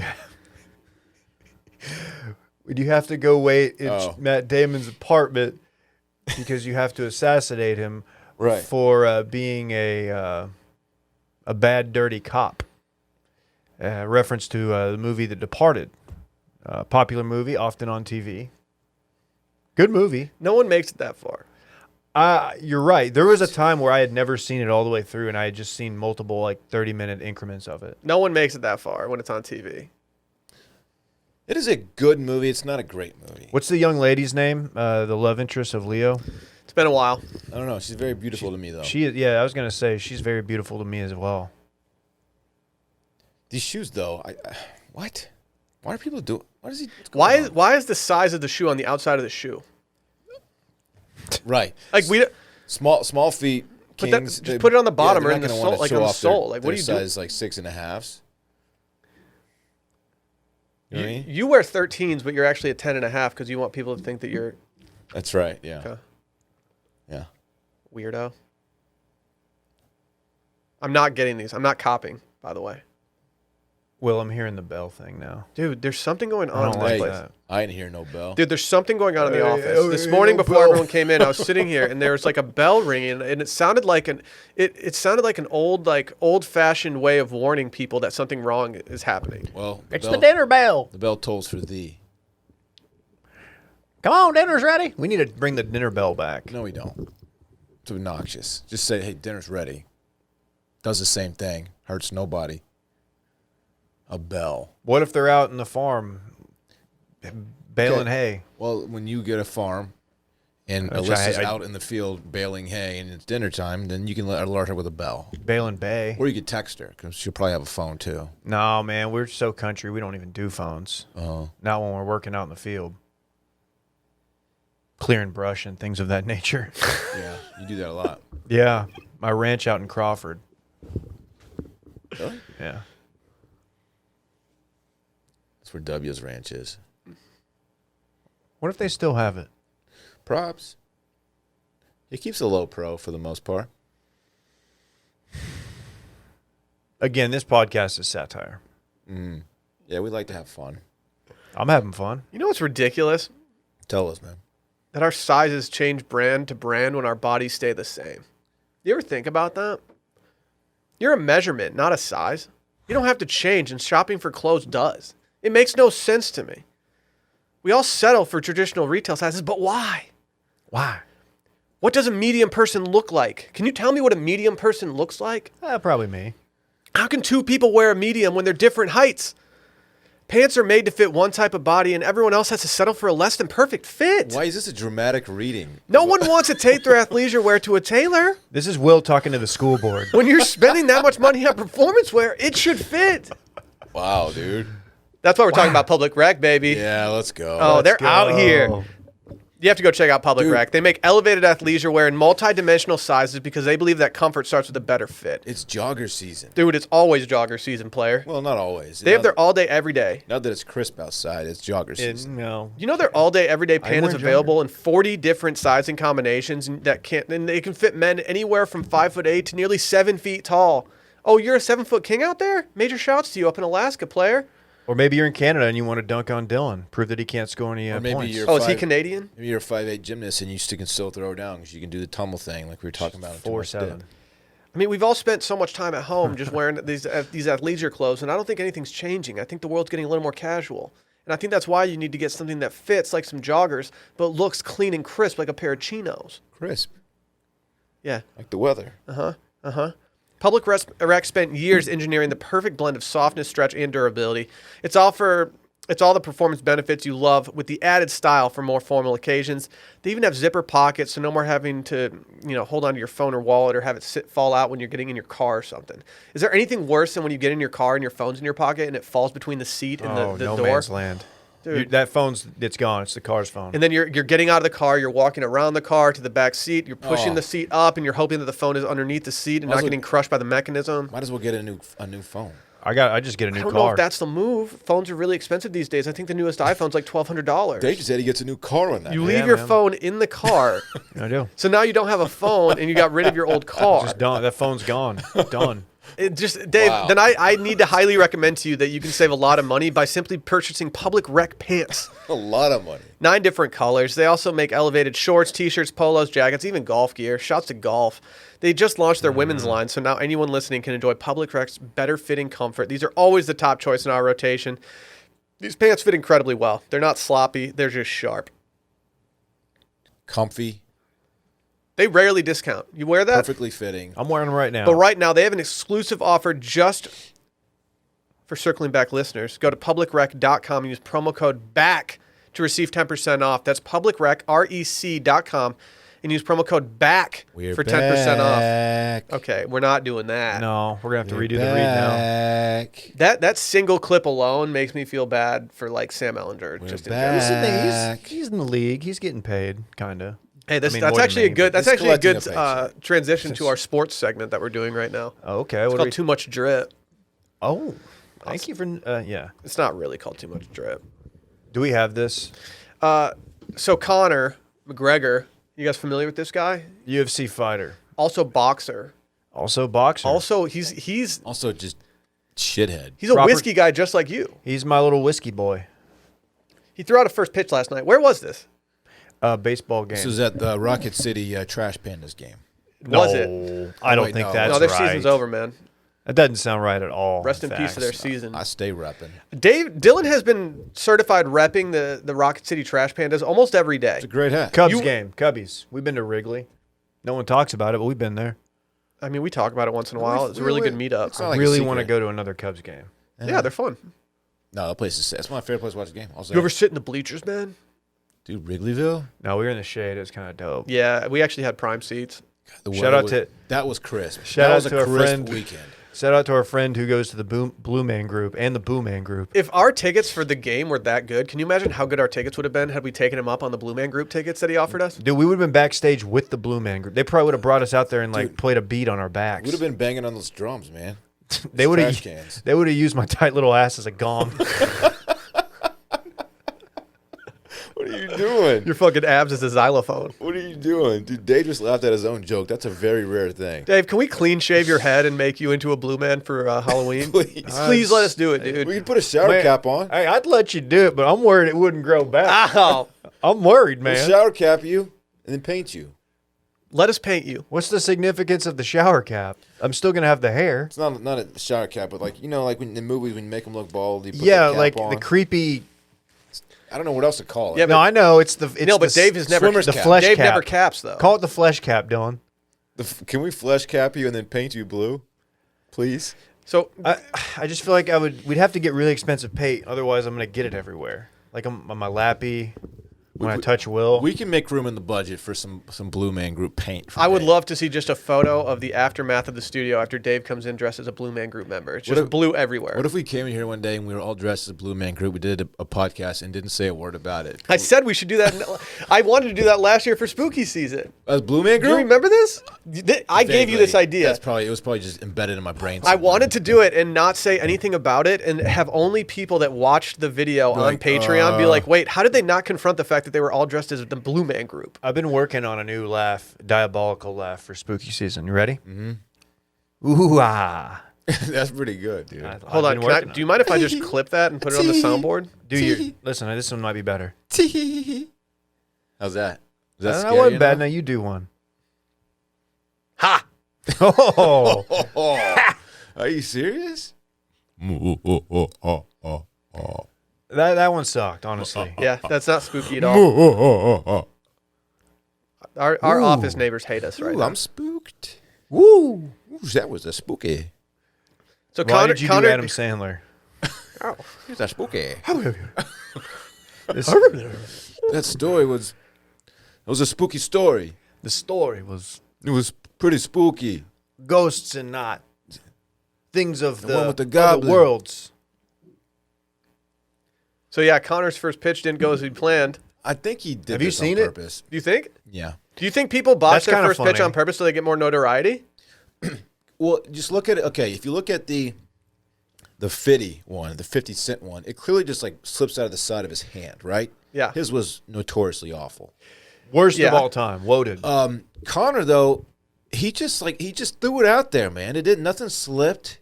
have to go wait in Matt Damon's apartment because you have to assassinate him Right. for being a bad, dirty cop. Reference to the movie The Departed, popular movie, often on TV. Good movie. No one makes it that far. You're right. There was a time where I had never seen it all the way through, and I had just seen multiple 30-minute increments of it. No one makes it that far when it's on TV. It is a good movie. It's not a great movie. What's the young lady's name? The love interest of Leo. It's been a while. I don't know. She's very beautiful to me, though. I was gonna say she's very beautiful to me as well. These shoes, though, what? Why do people do it? What is he? Why is the size of the shoe on the outside of the shoe? Right. Like we Small feet. Put that- Kings, just put it on the bottom they're or not in the gonna sole- wanna like show on the off their- sole. Like, what their do you do? size like 6.5s. You know what I mean? you wear 13s, but you're actually a 10.5 because you want people to think that you're That's right. Yeah. Okay. Yeah. weirdo. I'm not getting these. I'm not copying, by the way. Will, I'm hearing the bell thing now. Dude, there's something going I on don't in like this place. that. I didn't hear no bell. Dude, there's something going on in the Hey, office. hey, This hey, morning no before bell. everyone came in, I was sitting here and there was like a bell ringing and it sounded like it sounded like an old-fashioned way of warning people that something wrong is happening. Well, It's the dinner bell. The bell tolls for thee. Come on, dinner's ready. We need to bring the dinner bell back. No, we don't. It's obnoxious. Just say, hey, dinner's ready. Does the same thing. Hurts nobody. A bell. What if they're out in the farm baling Okay. hay? Well, when you get a farm and Which Alyssa's I- out in the field baling hay and it's dinner time, then you can alert her with a bell. Baling bay. Or you could text her because she'll probably have a phone too. No, man, we're so country. We don't even do phones. Oh. Not when we're working out in the field. Clearing brush and things of that nature. Yeah, you do that a lot. Yeah, my ranch out in Crawford. Really? Yeah. That's where W's ranch is. What if they still have it? Props. He keeps a low pro for the most part. Again, this podcast is satire. Yeah, we like to have fun. I'm having fun. You know what's ridiculous? Tell us, man. That our sizes change brand to brand when our bodies stay the same. You ever think about that? You're a measurement, not a size. You don't have to change, and shopping for clothes does. It makes no sense to me. We all settle for traditional retail sizes, but why? Why? What does a medium person look like? Can you tell me what a medium person looks like? Probably me. How can two people wear a medium when they're different heights? Pants are made to fit one type of body, and everyone else has to settle for a less than perfect fit. Why is this a dramatic reading? No one wants to take their athleisure wear to a tailor. This is Will talking to the school board. When you're spending that much money on performance wear, it should fit. Wow, dude. That's why we're talking about Public Rec, baby. Yeah, let's go. Oh, they're go. out here. You have to go check out Public Dude. Rec. They make elevated athleisure wear in multi-dimensional sizes because they believe that comfort starts with a better fit. It's jogger season. Dude, it's always jogger season, player. Well, not always. They have their all day, every day. Now that it's crisp outside, it's jogger season. No. You know their all day, everyday pant is wearing available in 40 different sizing combinations and and they can fit men anywhere from 5'8" to nearly 7 feet tall. Oh, you're a 7-foot king out there? Major shouts to you up in Alaska, player. Or maybe you're in Canada and you want to dunk on Dylan, prove that he can't score any Or maybe points. you're- Oh, is he Five- Canadian? Maybe you're a 5'8" gymnast and you still can still throw down because you can do the tumble thing like we were talking about. in Too Much 4'7". Dip. I mean, we've all spent so much time at home just wearing these athleisure clothes, and I don't think anything's changing. I think the world's getting a little more casual. And I think that's why you need to get something that fits like some joggers, but looks clean and crisp like a pair of chinos. Crisp, Yeah. like the weather. Public Rec spent years engineering the perfect blend of softness, stretch, and durability. It's all for It's all the performance benefits you love with the added style for more formal occasions. They even have zipper pockets, so no more having to, hold onto your phone or wallet or have it fall out when you're getting in your car or something. Is there anything worse than when you get in your car and your phone's in your pocket and it falls between the seat and the no door? man's land. Dude. That it's gone. It's the car's phone. And then you're getting out of the car, you're walking around the car to the back seat, you're pushing the seat up, and you're hoping that the phone is underneath the seat and not getting crushed by the mechanism. Might as well get a new phone. I just get a new car. I don't know if that's the move. Phones are really expensive these days. I think the newest iPhone's like $1,200. Dave said he gets a new car on that. You leave your phone in the car. I do. So now you don't have a phone and you got rid of your old car. Just done. That phone's gone. Done. Dave, Wow. then I need to highly recommend to you that you can save a lot of money by simply purchasing Public Rec pants. A lot of money. 9 different colors. They also make elevated shorts, t-shirts, polos, jackets, even golf gear. Shouts to golf. They just launched their women's line, so now anyone listening can enjoy Public Rec's better fitting comfort. These are always the top choice in our rotation. These pants fit incredibly well. They're not sloppy. They're just sharp. Comfy. They rarely discount. You wear that? Perfectly fitting. I'm wearing them right now. But right now, they have an exclusive offer just for Circling Back listeners. Go to publicrec.com and use promo code BACK to receive 10% off. That's publicrec, REC.com, and use promo code BACK for 10% off. Okay, we're not doing that. No, we're going to have to redo the read now. That single clip alone makes me feel bad for, like, Sam Ellinger. Just in general. He's in the league. He's getting paid, kind of. Hey, that's more actually than a good. me, That's He's actually a good collecting a paycheck. transition to our sports segment that we're doing right now. Oh, okay. It's called Too Much Drip. Oh, thank you for yeah. It's not really called Too Much Drip. Do we have this? So Conor McGregor, you guys familiar with this guy? UFC fighter. Also boxer. Also boxer. Also he's Also just shithead. a Robert- whiskey guy just like you. He's my little whiskey boy. He threw out a first pitch last night. Where was this? Baseball game. This was at the Rocket City Trash Pandas game. Was it? I don't wait, think no. that's No, their right. season's over, man. That doesn't sound right at all. Rest in peace fact. to their season. I stay repping. Dylan has been certified repping the Rocket City Trash Pandas almost every day. It's a great hat. Cubs game. Cubbies. We've been to Wrigley. No one talks about it, but we've been there. I mean, we talk about it once in a while. It's a really good meetup. It's not I like a really secret. want to go to another Cubs game. Yeah, they're fun. No, that place is. That's my favorite place to watch the game. I was You there. ever sit in the bleachers, man? Dude, Wrigleyville. No, we were in the shade. It was kind of dope. Yeah, we actually had prime seats. The Shout weather out was- to- that was crisp. Shout that out was to a our crisp friend- weekend. Shout out to our friend who goes to the Blue Man Group and the Boo Man Group. If our tickets for the game were that good, can you imagine how good our tickets would have been had we taken him up on the Blue Man Group tickets that he offered us? Dude, we would have been backstage with the Blue Man Group. They probably would have brought us out there and played a beat on our backs. Would have been banging on those drums, man. They would trash have. cans. They would have used my tight little ass as a gong. What are you doing? Your fucking abs is a xylophone. What are you doing? Dude, Dave just laughed at his own joke. That's a very rare thing. Dave, can we clean shave your head and make you into a blue man for Halloween? Please. Please let us do it, dude. We can put a shower Man, cap on. Hey, I'd let you do it, but I'm worried it wouldn't grow back. Ow. I'm worried, We'll man. shower cap you and then paint you. Let us paint you. What's the significance of the shower cap? I'm still gonna have the hair. It's not a shower cap, but like like when in the movies when you make them look bald, you put Yeah, the cap like on. the creepy. I don't know what else to call it. Yeah, No, I know it's the. It's No, but the Dave has never swimmer's the cap. flesh Dave cap. never caps though. Call it the flesh cap, Dylan. Can we flesh cap you and then paint you blue, please? So I just feel like we'd have to get really expensive paint, otherwise I'm gonna get it everywhere. Like on my lappy, when I touch Will. We can make room in the budget for some Blue Man Group paint. for I would Dave. love to see just a photo of the aftermath of the studio after Dave comes in dressed as a Blue Man Group member. It's What just if- blue everywhere. What if we came in here one day and we were all dressed as a Blue Man Group? We did a podcast and didn't say a word about it. I said we should do that. I wanted to do that last year for spooky season. As Blue Man Do Group? you remember this? I gave you this Vaguely. idea. It was probably just embedded in my brain. I somewhere. wanted to do it and not say anything about it and have only people that watched the video on like, Patreon be like, wait, how did they not confront the fact that they were all dressed as the Blue Man Group? I've been working on a new laugh, diabolical laugh for spooky season. You ready? Mm-hmm. Ooh ah. That's pretty good, dude. Hold on. Do you mind if I just clip that and put it on the soundboard? Listen? This one might be better. How's that? Is that That scary wasn't bad. enough? Now you do one. Ha! Oh, Are you serious? that one sucked. Honestly. Yeah, that's not spooky at all. Our office neighbors hate us right Ooh, now. I'm spooked. Woo. Ooh, that was a spooky. So Why did you do Adam Sandler? He's that spooky. This- That story was. It was a spooky story. the story was It was pretty spooky. ghosts and not things of The the, one with the other goblin. worlds. So yeah, Conor's first pitch didn't go as he planned. I think he did. Have you this seen on it? purpose. Do you think? Yeah. Do you think people botch That's their kinda first pitch funny. on purpose so they get more notoriety? Well, just look at it. Okay, if you look at the 50 one, the 50 Cent one, it clearly just like slips out of the side of his hand, right? Yeah. His was notoriously awful. Worst Yeah. of all time. Loaded. Connor though, he just threw it out there, man. It didn't. Nothing slipped.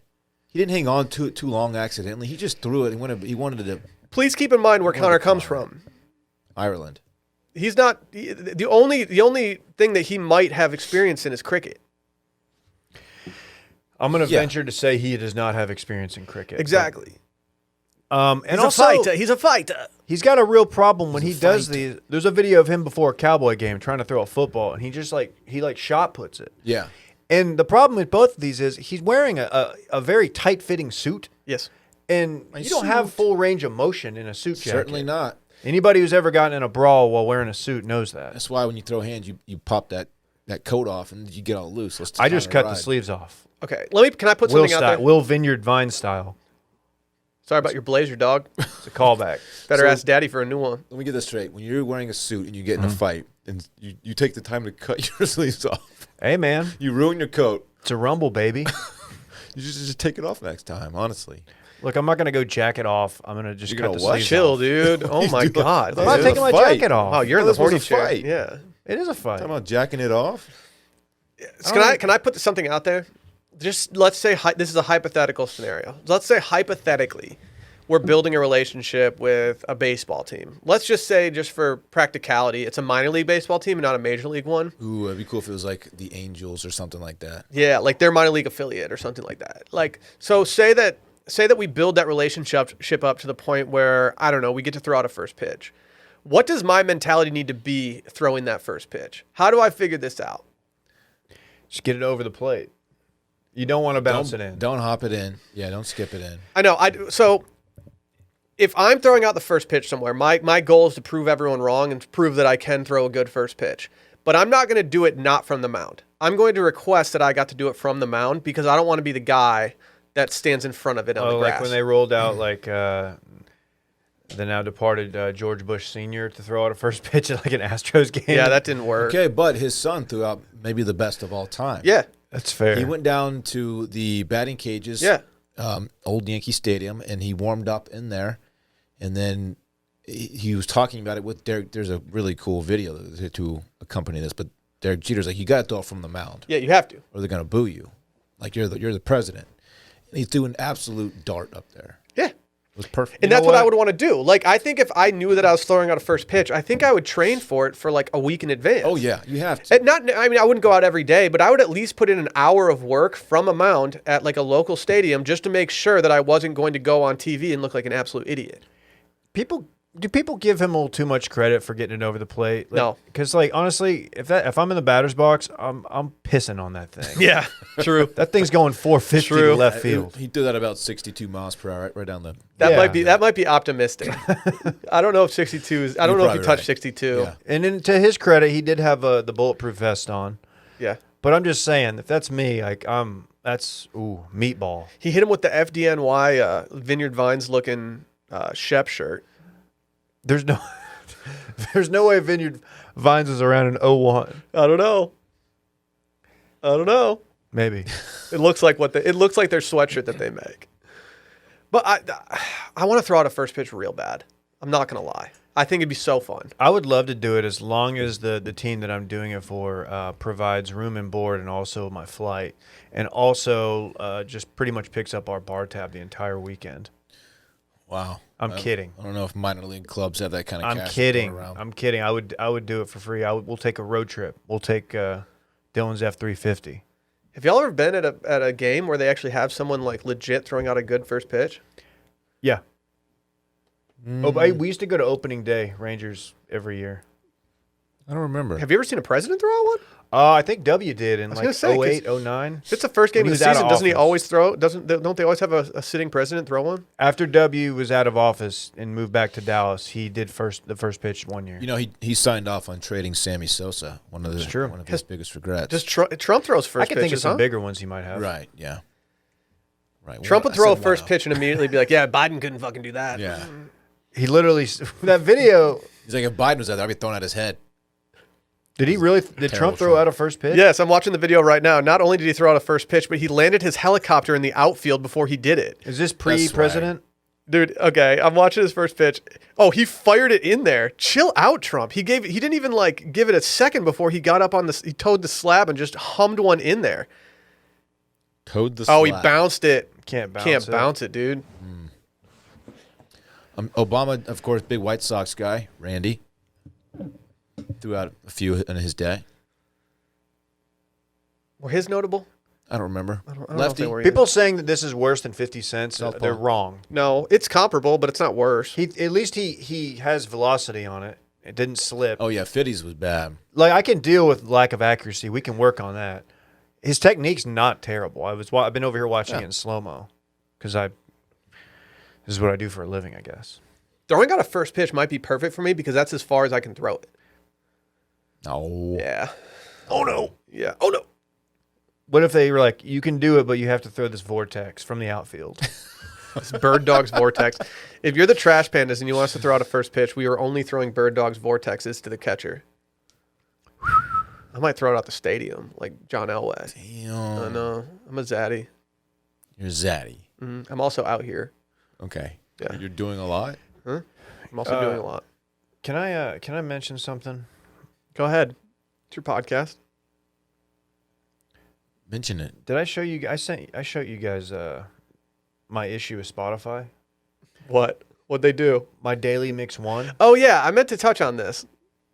He didn't hang on to it too long accidentally. He just threw it. He wanted to Please keep in mind where What Conor a comes Conor. from. Ireland. He's not the only thing that he might have experience in is cricket. I'm going to yeah. venture to say he does not have experience in cricket. Exactly. And He's also, a fighter. He's a fighter. he's got a real problem when he He's a does fighter. these. There's a video of him before a Cowboy game trying to throw a football, and he just shot puts it. Yeah. And the problem with both of these is he's wearing a very tight fitting suit, Yes. and My you don't have suit. full range of motion in a suit jacket. Certainly not. Anybody who's ever gotten in a brawl while wearing a suit knows that. That's why when you throw hands, you pop that coat off and you get all loose. Let's I just kinda cut the ride. sleeves off. Okay. Can I put Will something out there? Will Vineyard Vine style. Sorry about your blazer, dog. It's a callback. Better So- ask Daddy for a new one. Let me get this straight. When you're wearing a suit and you get in a fight and you take the time to cut your sleeves off, Hey man, you ruin your coat. it's a rumble, baby. You just take it off next time, honestly. Look, I'm not gonna go jacket off. I'm gonna just You're cut gonna the what? sleeves Chill, off. dude. Oh my God. I'm I'm not dude. taking my Fight. jacket off. Oh, you're in Well, the this was horny a chair. fight. Yeah. It is a fight. Talking about jacking it off. So can I put something out there? Just let's say this is a hypothetical scenario. Let's say hypothetically, we're building a relationship with a baseball team. Let's just say, just for practicality, it's a minor league baseball team and not a major league one. Ooh, it'd be cool if it was like the Angels or something like that. Yeah, like their minor league affiliate or something like that. Like, so say that we build that relationship up to the point where, I don't know, we get to throw out a first pitch. What does my mentality need to be throwing that first pitch? How do I figure this out? Just get it over the plate. You don't want to bounce it in. Don't hop it in. Yeah, don't skip it in. I know. So if I'm throwing out the first pitch somewhere, my goal is to prove everyone wrong and to prove that I can throw a good first pitch. But I'm not going to do it not from the mound. I'm going to request that I got to do it from the mound because I don't want to be the guy that stands in front of it on the grass. Like when they rolled out the now departed George Bush Sr. to throw out a first pitch at like an Astros game. Yeah, that didn't work. Okay, but his son threw out maybe the best of all time. Yeah. that's fair. He went down to the batting cages, Yeah. old Yankee Stadium, and he warmed up in there. And then he was talking about it with Derek. There's a really cool video to accompany this, but Derek Jeter's like, you got to throw it from the mound, Yeah, you have to. or they're gonna boo you, like you're the president. And he threw an absolute dart up there. Yeah. It was perfect. And that's what I would want to do. Like, I think if I knew that I was throwing out a first pitch, I think I would train for it for like a week in advance. Oh yeah, you have to. And I wouldn't go out every day, but I would at least put in an hour of work from a mound at like a local stadium just to make sure that I wasn't going to go on TV and look like an absolute idiot. Do people give him a little too much credit for getting it over the plate? No. Because like honestly, if I'm in the batter's box, I'm pissing on that thing. Yeah, true. That thing's going 450 True. to left field. He threw that about 62 miles per hour, right down the. That might be optimistic. I don't know if 62 is. I don't You're know if he probably touched right. 62. Yeah. And then to his credit, he did have the bulletproof vest on. Yeah. But I'm just saying, if that's me, that's meatball. He hit him with the FDNY Vineyard Vines looking Shep shirt. There's no way Vineyard Vines was around in 01. I don't know. Maybe. It looks like it looks like their sweatshirt that they make. But I want to throw out a first pitch real bad. I'm not gonna lie. I think it'd be so fun. I would love to do it as long as the team that I'm doing it for provides room and board and also my flight, and also just pretty much picks up our bar tab the entire weekend. Wow. I'm kidding. I don't know if minor league clubs have that kind of I'm cash kidding. going around. I'm kidding. I would do it for free. We'll take a road trip. We'll take Dylan's F-350. Have y'all ever been at a game where they actually have someone like legit throwing out a good first pitch? Yeah. We used to go to opening day Rangers every year. I don't remember. Have you ever seen a president throw out one? I think W did in was like gonna say, 08, 09. If it's the first game When of he the was out of season, doesn't he office. always throw? Don't they always have a sitting president throw one? After W was out of office and moved back to Dallas, he did the first pitch 1 year. You know, he signed off on trading Sammy Sosa, one of his biggest regrets. Does Trump throws first I can think of pitches, some huh? bigger ones he might have. Right, yeah. Right. Trump would I throw a said first one pitch and immediately be like, "Yeah, Biden couldn't fucking do that." Yeah. He literally that video. He's like, if Biden was out there, I'd be thrown at his head. Did he really? Did Trump throw out a first pitch? Yes, I'm watching the video right now. Not only did he throw out a first pitch, but he landed his helicopter in the outfield before he did it. Is this pre-president? Dude, okay, I'm watching his first pitch. Oh, he fired it in there. Chill out, Trump. He didn't even like give it a second before he got up on he towed the slab and just hummed one in there. Towed the Oh, he slab. bounced it. Can't bounce it. Dude. Obama, of course, big White Sox guy, Randy. Threw out a few in his day. Were his notable? I don't remember. I don't know if Lefty. they were. People saying that this is worse than 50 Cent, Southpaw. they're wrong. No, it's comparable, but it's not worse. At least he has velocity on it. It didn't slip. Oh, yeah, Fitty's was bad. Like I can deal with lack of accuracy. We can work on that. His technique's not terrible. I've been over here watching it in slow mo because this is what I do for a living, I guess. Throwing out a first pitch might be perfect for me because that's as far as I can throw it. No. Yeah. Oh no. Yeah. Oh no. What if they were like, you can do it, but you have to throw this vortex from the outfield? It's Bird Dog's Vortex. If you're the Trash Pandas and you want us to throw out a first pitch, we are only throwing Bird Dog's Vortexes to the catcher. I might throw it out the stadium like John Elway. Damn. I know. I'm a zaddy. You're zaddy. I'm also out here. Okay. Yeah. You're doing a lot? I'm also doing a lot. Can I mention something? Go ahead. It's your podcast. Mention it. Did I show you? I showed you guys my issue with Spotify. What? What'd they do? My daily mix one. Oh yeah, I meant to touch on this.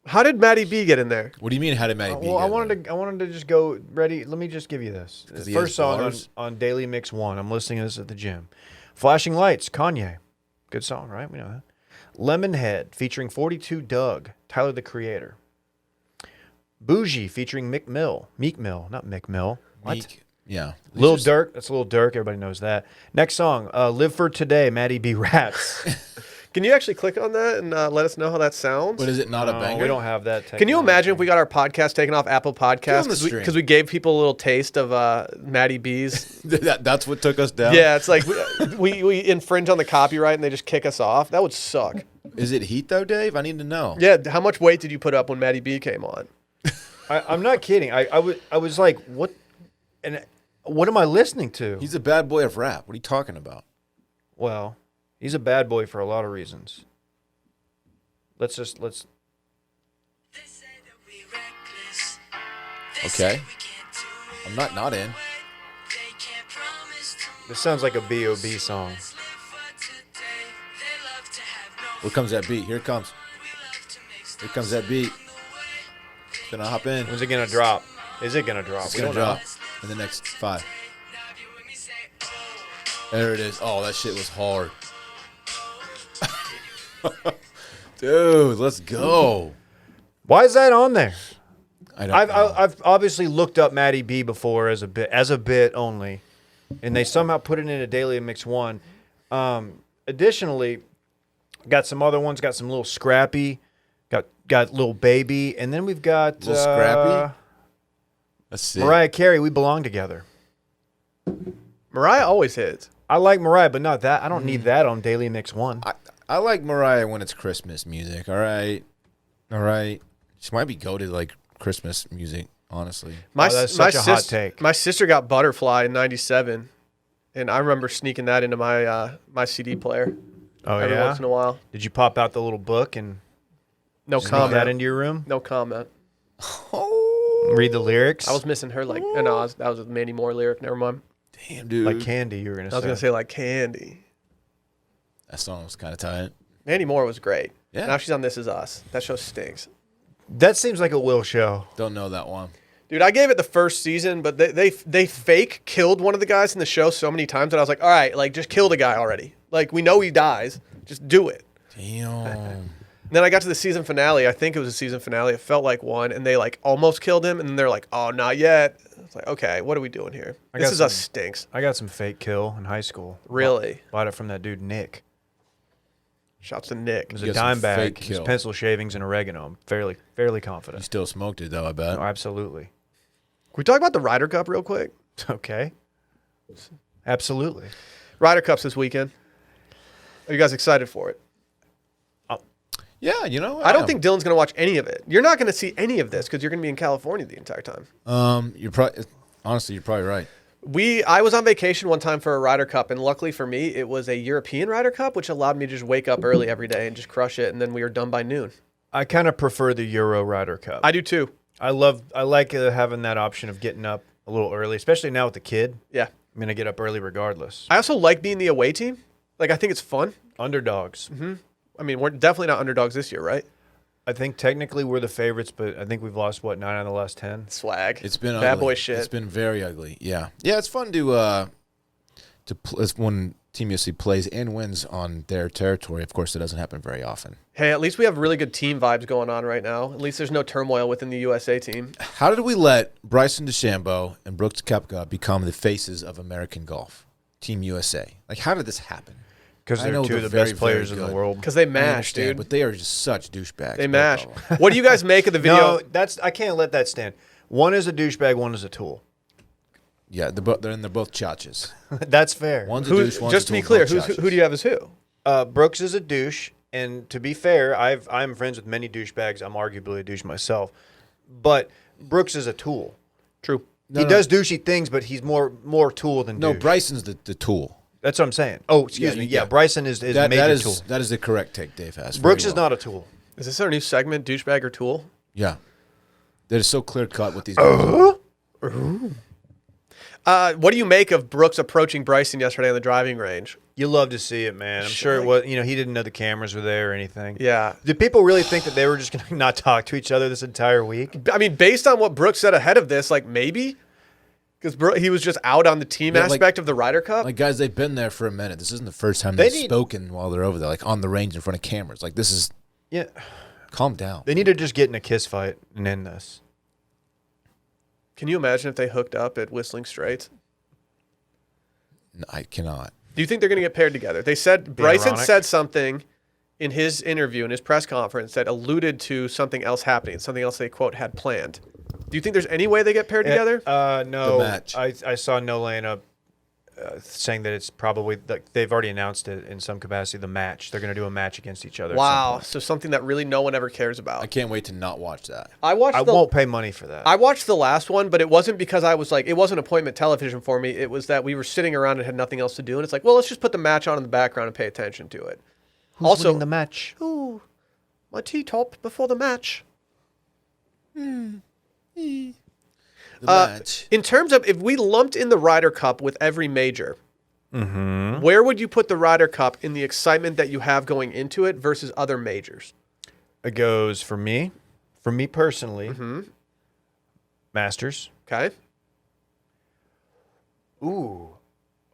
How did Matty B get in there? What do you mean, how did Matty B Well, get I wanted to just go ready. Let me just give you this. The he has first song bars? on Daily Mix 1. I'm listening to this at the gym. Flashing Lights, Kanye. Good song, right? We know that. Lemonhead featuring 42 Doug, Tyler the Creator. Bougie featuring Meek Mill, not Mick Mill. What? Meek. Yeah. Lil Just- Durk. That's Lil Durk. Everybody knows that. Next song, Live for Today, Matty B raps. Can you actually click on that and let us know how that sounds? But is it not a banger? We don't have that. Can you imagine if we got our podcast taken off Apple Podcasts on the stream. because we gave people a little taste of Matty B's? That's what took us down? Yeah, it's like we infringe on the copyright and they just kick us off. That would suck. Is it heat, though, Dave? I need to know. Yeah, how much weight did you put up when Matty B came on? I'm not kidding. I was like, what? And what am I listening to? He's a bad boy of rap. What are you talking about? Well, he's a bad boy for a lot of reasons. Let's. Okay. I'm not in. This sounds like a B.O.B. song. Where comes that beat? Here it comes. Here comes that beat. Gonna hop in. When's it gonna drop? Is it gonna drop? It's We gonna don't know. drop in the next 5. There it is. Oh, that shit was hard. Dude, let's go. Why is that on there? I don't know. I've obviously looked up Matty B before as a bit only, and they somehow put it in a Daily Mix 1. Additionally, got some other ones. Got some Little Scrappy. Got Little Baby, and then we've got Little Scrappy? That's sick. Mariah Carey. We Belong Together. Mariah always hits. I like Mariah, but not that. I don't need that on Daily Mix 1. I like Mariah when it's Christmas music. All right. She might be goated like Christmas music, honestly. That's such a hot take. My sister got Butterfly in '97, and I remember sneaking that into my my CD player Oh every yeah. once in a while. Did you pop out the little book and No sneak comment. that into your room? No comment. Read the lyrics. I was missing her like, no, that was a Mandy Moore lyric. Never mind. Damn, dude. like Candy. You were gonna I say. was gonna say like Candy. That song was kind of tight. Mandy Moore was great. Yeah. Now she's on This Is Us. That show stinks. That seems like a Will show. Don't know that one. Dude, I gave it the first season, but they fake killed one of the guys in the show so many times that I was like, all right, like just kill the guy already. Like we know he dies, just do it. Damn. Then I got to the season finale. I think it was a season finale. It felt like one, and they like almost killed him, and then they're like, "Oh, not yet." It's like, okay, what are we doing here? This is us stinks. I got some fake kill in high school. Really? Bought it from that dude Nick. Shouts to Nick. It was a You got dime some bag. fake It was kill. pencil shavings and oregano. I'm fairly You confident. still smoked it though, I bet. Oh, absolutely. Can we talk about the Ryder Cup real quick? Okay. Absolutely. Ryder Cup's this weekend. Are you guys excited for it? Yeah, you know, I don't think Dylan's going to watch any of it. You're not going to see any of this because you're going to be in California the entire time. You're probably right. I was on vacation one time for a Ryder Cup, and luckily for me, it was a European Ryder Cup, which allowed me to just wake up early every day and just crush it, and then we were done by noon. I kind of prefer the Euro Ryder Cup. I do too. I like having that option of getting up a little early, especially now with the kid. Yeah. I'm going to get up early regardless. I also like being the away team. Like, I think it's fun. Underdogs. I mean, we're definitely not underdogs this year, right? I think technically we're the favorites, but I think we've lost, 9 out of the last 10? Swag. It's been bad ugly. boy shit. It's been very ugly. Yeah, yeah. It's fun to when Team USA plays and wins on their territory. Of course, it doesn't happen very often. Hey, at least we have really good team vibes going on right now. At least there's no turmoil within the USA team. How did we let Bryson DeChambeau and Brooks Koepka become the faces of American golf? Team USA. Like, how did this happen? Because I they're know two of they're the best very, players very in the good. world. Because they I mash, understand, dude. but they are just such douchebags. They both mash. of them. What do you guys make of the video? No, I can't let that stand. One is a douchebag, one is a tool. Yeah, they're both chachas. That's fair. One's a Who, douche, one's just a to be tool, clear, both who chachas. do you have as who? Brooks is a douche, and to be fair, I'm friends with many douchebags. I'm arguably a douche myself, but Brooks is a tool. True. He does douchey things, but he's more tool than No, douche. Bryson's the tool. That's what I'm saying. Oh, excuse me. Yeah, Bryson is a major tool. That is the correct take Dave has. Brooks Very is well. not a tool. Is this our new segment, douchebag or tool? Yeah. That is so clear cut with these guys. What do you make of Brooks approaching Bryson yesterday on the driving range? You love to see it, man. I'm sure it was. He didn't know the cameras were there or anything. Yeah. Did people really think that they were just going to not talk to each other this entire week? I mean, based on what Brooks said ahead of this, like maybe. Because he was just out on the team aspect of the Ryder Cup. Like, guys, they've been there for a minute. This isn't the first time they've spoken while they're over there, like on the range in front of cameras. Like, this is. Yeah. Calm down. They need to just get in a kiss fight and end this. Can you imagine if they hooked up at Whistling Straits? No, I cannot. Do you think they're going to get paired together? They said Bryson ironic. said something in his interview, in his press conference, that alluded to something else happening, something else they, quote, had planned. Do you think there's any way they get paired together? No. The match. I saw No Lane saying that it's probably they've already announced it in some capacity. The match they're going to do a match against each other. Wow, so something that really no one ever cares about. I can't wait to not watch that. I won't pay money for that. I watched the last one, but it wasn't because I was like, it wasn't appointment television for me. It was that we were sitting around and had nothing else to do, and it's like, well, let's just put the match on in the background and pay attention to it. Who's also, winning the match? ooh, my T-top before the match. The match. In terms of if we lumped in the Ryder Cup with every major, where would you put the Ryder Cup in the excitement that you have going into it versus other majors? It goes for me personally. Masters. Okay. Ooh,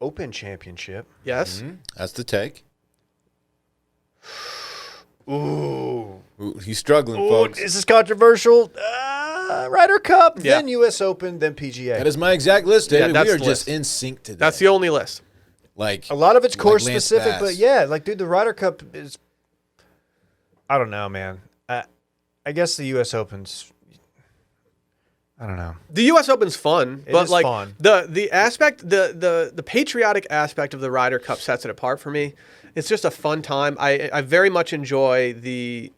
Open Championship. Yes. That's the take. Ooh, He's struggling, Ooh, folks. is this controversial? Ryder Cup, Yeah. then U.S. Open, then PGA. That is my exact list, David. that's we are the just list. in sync today. That's the only list. like a lot of it's like course Lance specific, Bass. but yeah, like dude, the Ryder Cup is. I don't know, man. I guess the U.S. Open's. I don't know. The U.S. Open's fun, It but is like fun. the aspect, the patriotic aspect of the Ryder Cup sets it apart for me. It's just a fun time. I very much enjoy the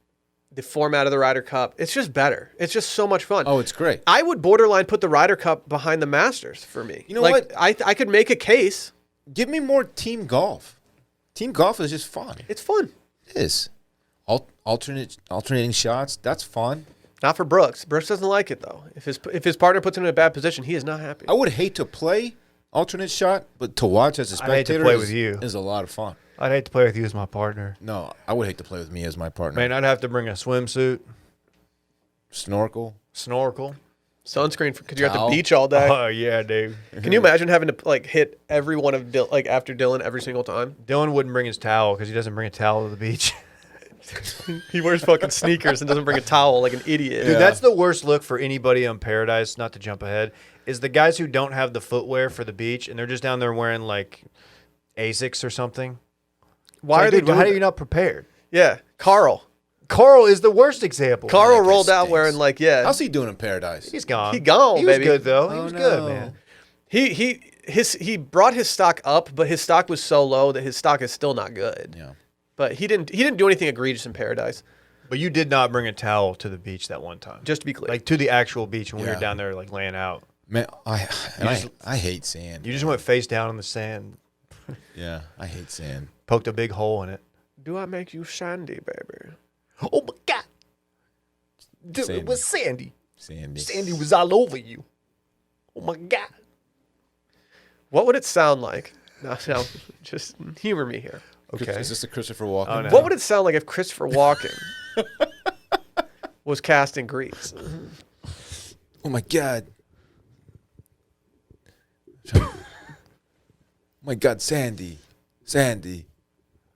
format of the Ryder Cup. It's just better. It's just so much fun. Oh, it's great. I would borderline put the Ryder Cup behind the Masters for me. You know like, what? I could make a case. Give me more team golf. Team golf is just fun. It's fun. It is. Alternating shots. That's fun. Not for Brooks. Brooks doesn't like it though. If his partner puts him in a bad position, he is not happy. I would hate to play alternate shot, but to watch as a I'd hate to spectator play is, with you. is a lot of fun. I'd hate to play with you as my partner. No, I would hate to play with me as my partner. Man, I'd have to bring a swimsuit, Snorkel. snorkel. Sunscreen because you're at the Towel. beach all day. Oh yeah, dude. Can you imagine having to like hit every one of after Dylan every single time? Dylan wouldn't bring his towel because he doesn't bring a towel to the beach. He wears fucking sneakers and doesn't bring a towel like an idiot. Dude, that's the worst look for anybody on Paradise, not to jump ahead, is the guys who don't have the footwear for the beach and they're just down there wearing like Asics or something. Why are they doing How are that? you not prepared? Yeah, Carl. Carl is the worst example. Carl That guy rolled out stinks. wearing like, yeah. How's he doing in paradise? He's gone. He gone, He was baby. good though. He Oh, was no. good, man. He brought his stock up, but his stock was so low that his stock is still not good. Yeah. But he didn't do anything egregious in Paradise. But you did not bring a towel to the beach that one time. Just to be clear. Like to the actual beach when we Yeah. were down there like laying out. Man, I hate sand. You just went face down in the sand, Yeah, I hate sand. poked a big hole in it. Do I make you sandy, baby? Oh my God. Dude, Sandy. it was Sandy. Sandy. Sandy was all over you. Oh my God. What would it sound like? No, just humor me here. Okay. Is this the Christopher Walken? Oh, no. What would it sound like if Christopher Walken was cast in Grease? Oh my God. Oh my God, Sandy. Sandy.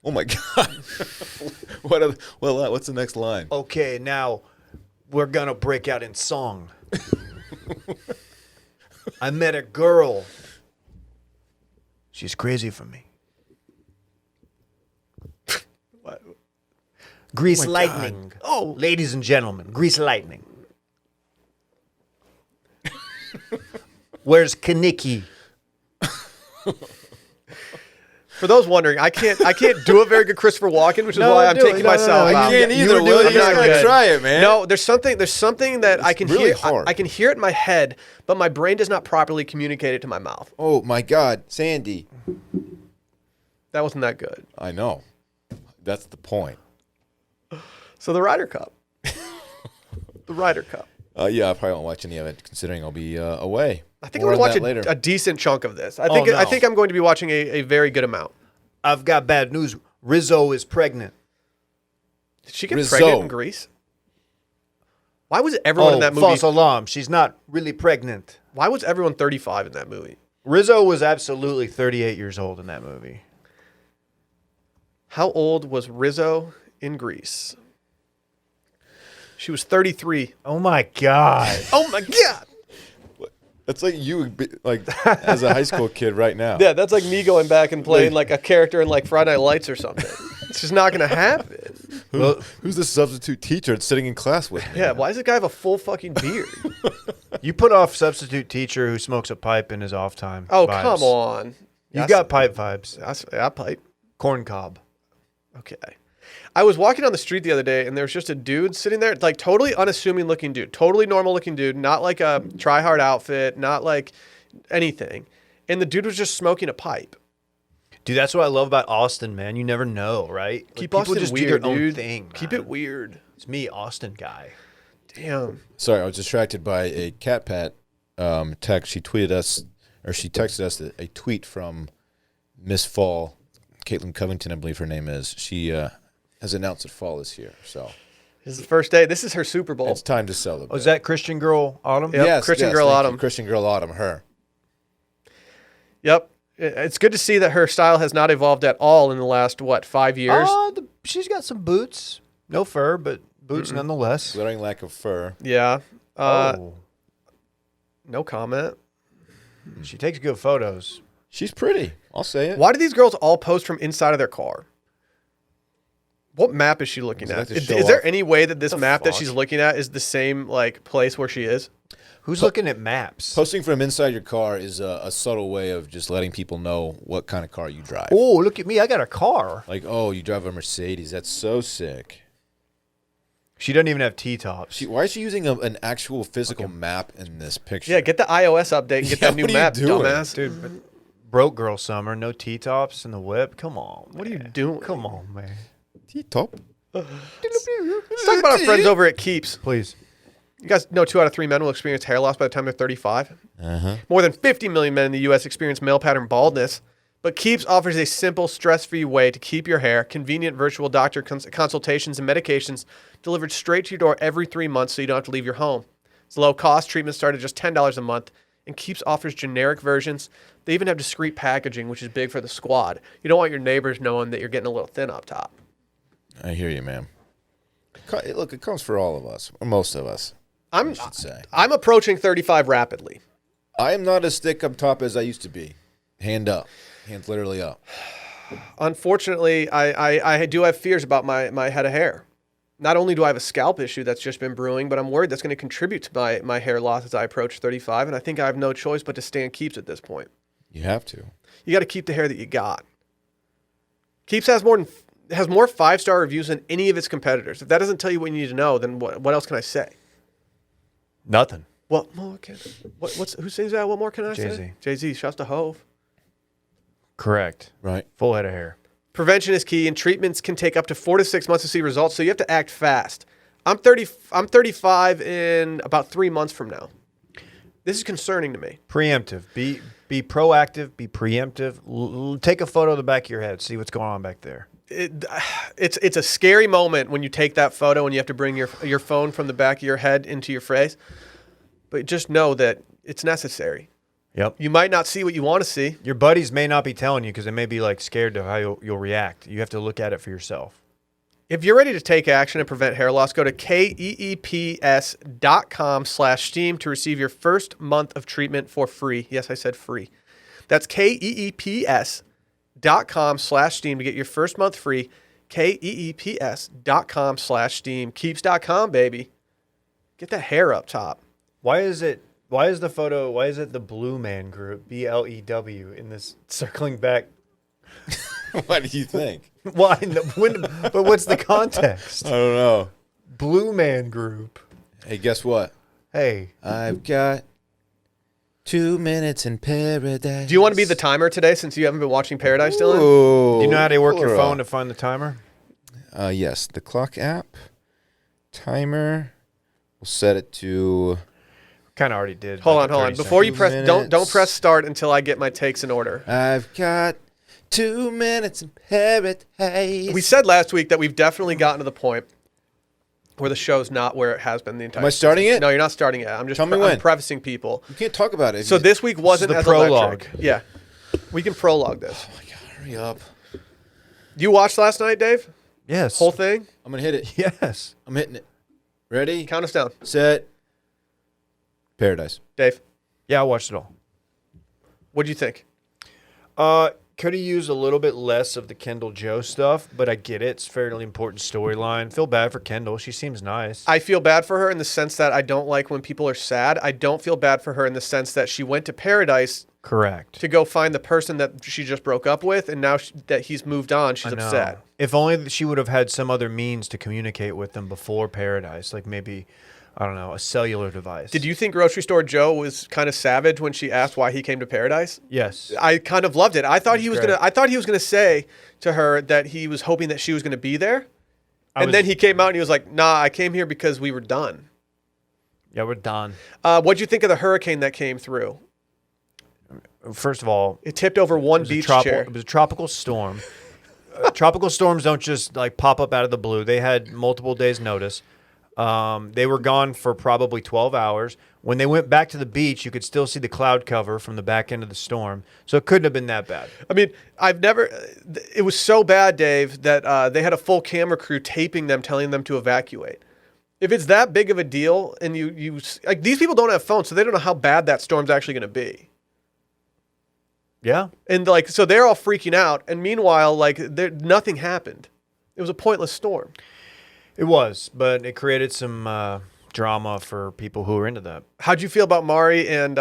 Oh my God. What's the next line? Okay, now we're going to break out in song. I met a girl. She's crazy for me. What? Grease Oh my lightning. God. Oh. Ladies and gentlemen, grease lightning. Where's Kaniki? For those wondering, I can't do a very good Christopher Walken, which is why I'm taking myself I out. can't You either. were doing Will. it. You just I'm not gotta good. try it, man. No, there's something that I can really hear. hard. I can hear it in my head, but my brain does not properly communicate it to my mouth. Oh my God, Sandy. That wasn't that good. I know. That's the point. So the Ryder Cup. The Ryder Cup. Yeah, I probably won't watch any of it, considering I'll be away. I think More I'm on going to that watch later. a decent chunk of this. I Oh, think I'm going to be watching a very good amount. I've got bad news. Rizzo is pregnant. Did she get Rizzo. pregnant in Greece? Why was everyone in that movie? False alarm. She's not really pregnant. Why was everyone 35 in that movie? Rizzo was absolutely 38 years old in that movie. How old was Rizzo in Greece? She was 33. Oh my God. Oh my God! That's like you, as a high school kid right now. Yeah, that's like me going back and playing like a character in like Friday Night Lights or something. It's just not going to happen. Who's the substitute teacher that's sitting in class with me? Yeah, why does this guy have a full fucking beard? You put off substitute teacher who smokes a pipe in his off time. Oh, vibes. come on. You got pipe vibes. I pipe. Corn cob. Okay. I was walking on the street the other day, and there was just a dude sitting there, like totally unassuming looking dude, totally normal looking dude, not like a try-hard outfit, not like anything. And the dude was just smoking a pipe. Dude, that's what I love about Austin, man. You never know, right? Like, Keep people Austin just weird, do their own dude. thing. Keep man. it weird. It's me, Austin guy. Damn. Sorry, I was distracted by a Cat Pat text. She tweeted us, or she texted us a tweet from Miss Fall, Caitlin Covington, I believe her name is. She has announced that fall is here, so This is the first day. This is her Super Bowl. it's time to celebrate. Oh, is that Christian Girl Autumn? Yep. Christian Girl thank you. Autumn. Christian Girl Autumn, her. Yep. It's good to see that her style has not evolved at all in the last, 5 years? She's got some boots. No fur, but boots nonetheless. Glaring lack of fur. Yeah. Oh. No comment. She takes good photos. She's pretty. I'll say it. Why do these girls all post from inside of their car? What map is she looking Is that at? to Is show there off? any way that this map that fuck? she's looking at is the same like place where she is? Who's looking at maps? Posting from inside your car is a subtle way of just letting people know what kind of car you drive. Oh, look at me. I got a car. Like, oh, you drive a Mercedes. That's so sick. She doesn't even have T-tops. Why is she using an actual physical map in this picture? Yeah, get the iOS update and get Yeah, that new what are you map, doing? dumbass. Dude, but broke girl summer, no T-tops in the whip. Come on. What are you man. doing? Come on, man. T-top. Let's talk about our friends over at Keeps. Please. You guys know 2 out of 3 men will experience hair loss by the time they're 35. More than 50 million men in the U.S. experience male pattern baldness. But Keeps offers a simple, stress-free way to keep your hair, convenient virtual doctor consultations and medications delivered straight to your door every 3 months so you don't have to leave your home. It's low-cost. Treatments start at just $10 a month. And Keeps offers generic versions. They even have discreet packaging, which is big for the squad. You don't want your neighbors knowing that you're getting a little thin up top. I hear you, man. Look, it comes for all of us, or most of us. I should say. I'm approaching 35 rapidly. I am not as thick up top as I used to be. Hand up. Hands literally up. Unfortunately, I do have fears about my head of hair. Not only do I have a scalp issue that's just been brewing, but I'm worried that's going to contribute to my hair loss as I approach 35, and I think I have no choice but to stand Keeps at this point. You have to. You got to keep the hair that you got. Keeps has more 5-star reviews than any of its competitors. If that doesn't tell you what you need to know, then what else can I say? Nothing. What more can? Who sings that? What more can I say? Jay-Z. Jay-Z. Shouts to Hove. Correct. Right. Full head of hair. Prevention is key, and treatments can take up to 4 to 6 months to see results, so you have to act fast. I'm 35 in about 3 months from now. This is concerning to me. Preemptive. Be proactive. Be preemptive. Take a photo of the back of your head. See what's going on back there. It's a scary moment when you take that photo and you have to bring your phone from the back of your head into your face. But just know that it's necessary. Yep. You might not see what you want to see. Your buddies may not be telling you because they may be like scared to how you'll react. You have to look at it for yourself. If you're ready to take action and prevent hair loss, go to keeps.com/steam to receive your first month of treatment for free. Yes, I said free. That's keeps.com/steam to get your first month free. keeps.com/steam. Keeps.com, baby. Get that hair up top. Why is it the Blue Man Group, BLEW, in this circling back? What do you think? Why? But what's the context? I don't know. Blue Man Group. Hey, guess what? Hey. I've got 2 minutes in paradise. Do you want to be the timer today since you haven't been watching Paradise, Dylan? Ooh, Do you know how to work pull your her phone up. to find the timer? Yes, the clock app, timer. We'll set it to. Kind of already did. Hold like on. 30 Before you seconds. press, don't press start until I get my takes in order. I've got 2 minutes in paradise. We said last week that we've definitely gotten to the point where the show's not where it has been the entire Am I starting season. it? No, you're not starting it. I'm just Tell me I'm when. prefacing people. You can't talk about it. So this week wasn't the as prologue. electric. Yeah. We can prologue this. Oh my God, hurry up. You watched last night, Dave? Yes. Whole thing? I'm going to hit it. Yes. I'm hitting it. Ready? Count us down. Set. Paradise. Dave, Yeah, I watched it all. what'd you think? Could have used a little bit less of the Kendall Joe stuff, but I get it. It's a fairly important storyline. Feel bad for Kendall. She seems nice. I feel bad for her in the sense that I don't like when people are sad. I don't feel bad for her in the sense that she went to Paradise Correct. to go find the person that she just broke up with, and now that he's moved on, she's I know. upset. If only she would have had some other means to communicate with them before Paradise, like maybe, I don't know, a cellular device. Did you think Grocery Store Joe was kind of savage when she asked why he came to Paradise? Yes. I kind of loved it. I thought he was great. gonna say to her that he was hoping that she was gonna be there, and then he came out and he was like, "Nah, I came here because we were done." Yeah, we're done. What'd you think of the hurricane that came through? First of all, It tipped over one it was a beach tropi- chair. It was a tropical storm. Tropical storms don't just like pop up out of the blue. They had multiple days' notice. They were gone for probably 12 hours. When they went back to the beach, you could still see the cloud cover from the back end of the storm. So it couldn't have been that bad. I mean, it was so bad, Dave, that they had a full camera crew taping them, telling them to evacuate. If it's that big of a deal, and you like, these people don't have phones, so they don't know how bad that storm's actually going to be. Yeah. And like, so they're all freaking out, and meanwhile, like, nothing happened. It was a pointless storm. It was, but it created some drama for people who are into that. How'd you feel about Mari and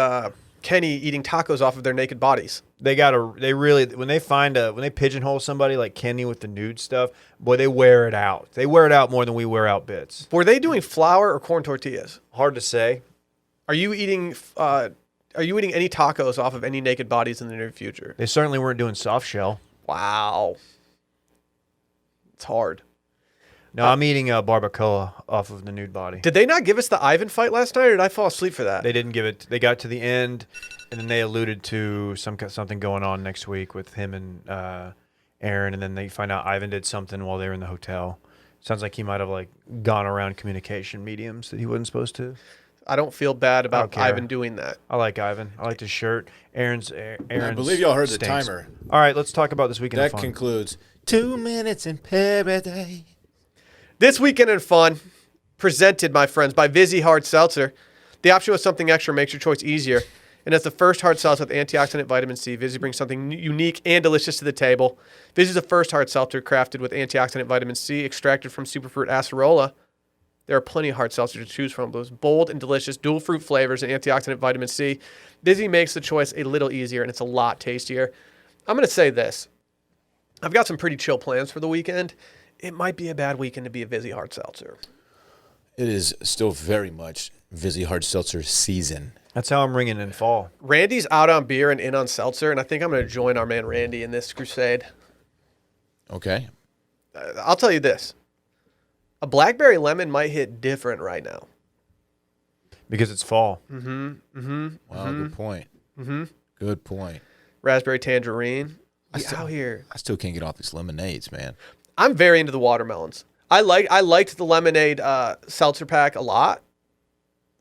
Kenny eating tacos off of their naked bodies? When they pigeonhole somebody like Kenny with the nude stuff, boy, they wear it out. They wear it out more than we wear out bits. Were they doing flour or corn tortillas? Hard to say. Are you eating any tacos off of any naked bodies in the near future? They certainly weren't doing soft shell. Wow. It's hard. No, I'm eating barbacoa off of the nude body. Did they not give us the Ivan fight last night, or did I fall asleep for that? They didn't give it. They got to the end, and then they alluded to something going on next week with him and Aaron, and then they find out Ivan did something while they were in the hotel. Sounds like he might have like gone around communication mediums that he wasn't supposed to. I don't feel bad about care. Ivan doing that. I like Ivan. I like his shirt. Aaron's. I believe y'all heard the stinks. timer. All right, let's talk about this weekend. That concludes 2 minutes in paradise. This weekend in fun, presented, my friends, by Vizzy Hard Seltzer. The option with something extra makes your choice easier. And as the first hard seltzer with antioxidant vitamin C, Vizzy brings something unique and delicious to the table. Vizzy is the first hard seltzer crafted with antioxidant vitamin C extracted from superfruit acerola. There are plenty of hard seltzers to choose from. Those bold and delicious dual fruit flavors and antioxidant vitamin C. Vizzy makes the choice a little easier, and it's a lot tastier. I'm going to say this. I've got some pretty chill plans for the weekend. It might be a bad weekend to be a Vizzy Hard Seltzer. It is still very much Vizzy Hard Seltzer season. That's how I'm ringing in fall. Randy's out on beer and in on seltzer, and I think I'm going to join our man Randy in this crusade. Okay. I'll tell you this. A blackberry lemon might hit different right now. Because it's fall. Wow, good point. Good point. Raspberry tangerine. Out here. I still can't get off these lemonades, man. I'm very into the watermelons. I liked the lemonade seltzer pack a lot.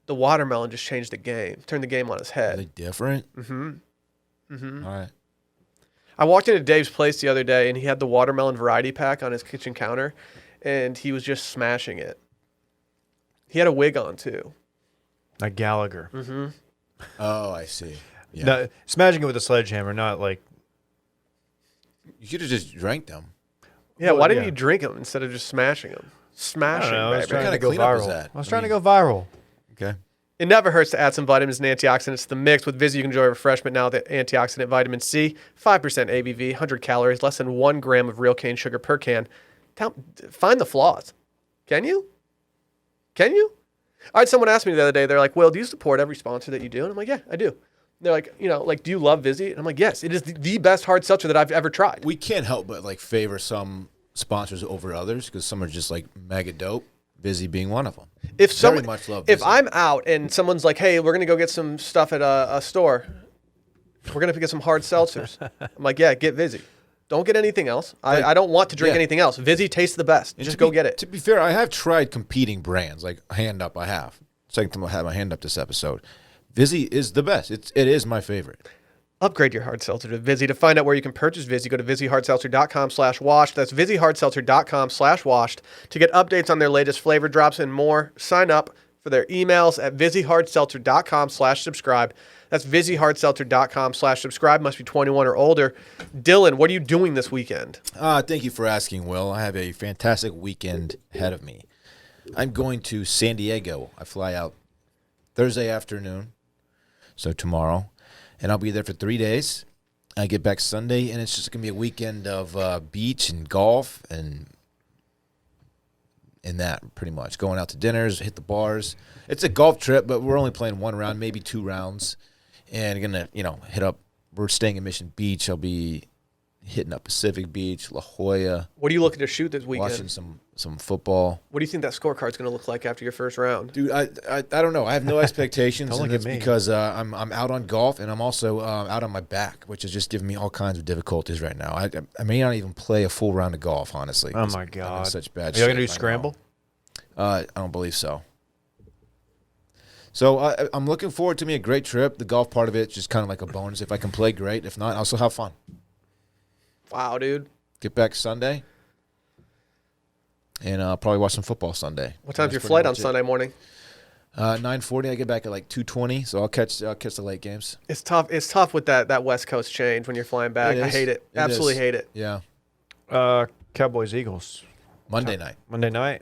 The watermelon just changed the game, turned the game on its Are head. they different? All right. I walked into Dave's place the other day, and he had the watermelon variety pack on his kitchen counter, and he was just smashing it. He had a wig on, too. Like Gallagher. Oh, I see. Yeah. No, smashing it with a sledgehammer, not like... You should have just drank them. Yeah, Well, why didn't yeah. you drink them instead of just smashing them? Smashing, I was baby. trying What to kind go of cleanup is viral. that? I was trying to go viral. Okay. It never hurts to add some vitamins and antioxidants to the mix. With Vizzy, you can enjoy refreshment now with the antioxidant vitamin C, 5% ABV, 100 calories, less than 1 gram of real cane sugar per can. Find the flaws. Can you? Can you? I had someone ask me the other day, they're like, Will, do you support every sponsor that you do? And I'm like, yeah, I do. They're like, do you love Vizzy? And I'm like, yes, it is the best hard seltzer that I've ever tried. We can't help but favor some sponsors over others because some are just mega dope. Vizzy being one of them. Very much love If Vizzy. I'm out and someone's like, hey, we're going to go get some stuff at a store. We're going to get some hard seltzers. I'm like, yeah, get Vizzy. Don't get anything else. I don't want to drink anything else. Vizzy tastes the best. And Just to go be- get it. To be fair, I have tried competing brands like Hand Up. I have. Second time I had my hand up this episode. Vizzy is the best. It is my favorite. Upgrade your hard seltzer to Vizzy. To find out where you can purchase Vizzy, go to VizzyHardSeltzer.com/washed. That's VizzyHardSeltzer.com/washed to get updates on their latest flavor drops and more. Sign up for their emails at VizzyHardSeltzer.com/subscribe. That's VizzyHardSeltzer.com/subscribe. Must be 21 or older. Dylan, what are you doing this weekend? Thank you for asking, Will. I have a fantastic weekend ahead of me. I'm going to San Diego. I fly out Thursday afternoon, so tomorrow, and I'll be there for 3 days. I get back Sunday, and it's just going to be a weekend of beach and golf and that pretty much. Going out to dinners, hit the bars. It's a golf trip, but we're only playing one round, maybe 2 rounds, and going to hit up. We're staying in Mission Beach. I'll be hitting up Pacific Beach, La Jolla. What are you looking to shoot this weekend? Watching some football. What do you think that scorecard's going to look like after your first round? Dude, I don't know. I have no expectations, Don't and look it's at me. because I'm out on golf, and I'm also out on my back, which is just giving me all kinds of difficulties right now. I may not even play a full round of golf, honestly. Oh, 'cause my I'm in God. such bad Are you shape going to do right now. scramble? I don't believe so. So I'm looking forward to me a great trip. The golf part of it is just kind of like a bonus. If I can play, great. If not, I'll still have fun. Wow, dude. Get back Sunday, and I'll probably watch some football Sunday. What time's That's your pretty flight on much it. Sunday morning? 9:40. I get back at 2:20, so I'll catch the late games. It's tough. It's tough with that West Coast change when you're flying back. It I is. hate it. It Absolutely is. hate it. Yeah, Cowboys, Eagles. Monday night. Monday night.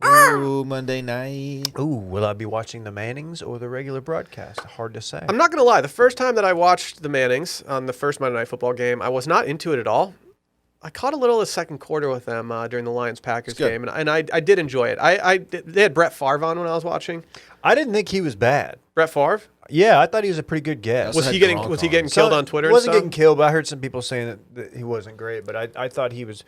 Ooh, Monday night. Ooh, will I be watching the Mannings or the regular broadcast? Hard to say. I'm not going to lie. The first time that I watched the Mannings on the first Monday Night Football game, I was not into it at all. I caught a little of the second quarter with them during the Lions-Packers It's good. game, and I did enjoy it. They had Brett Favre on when I was watching. I didn't think he was bad. Brett Favre? Yeah, I thought he was a pretty good guest. Was had he getting Gronk was he on. getting killed on Twitter? He wasn't and getting stuff? killed, but I heard some people saying that he wasn't great. But I thought he was.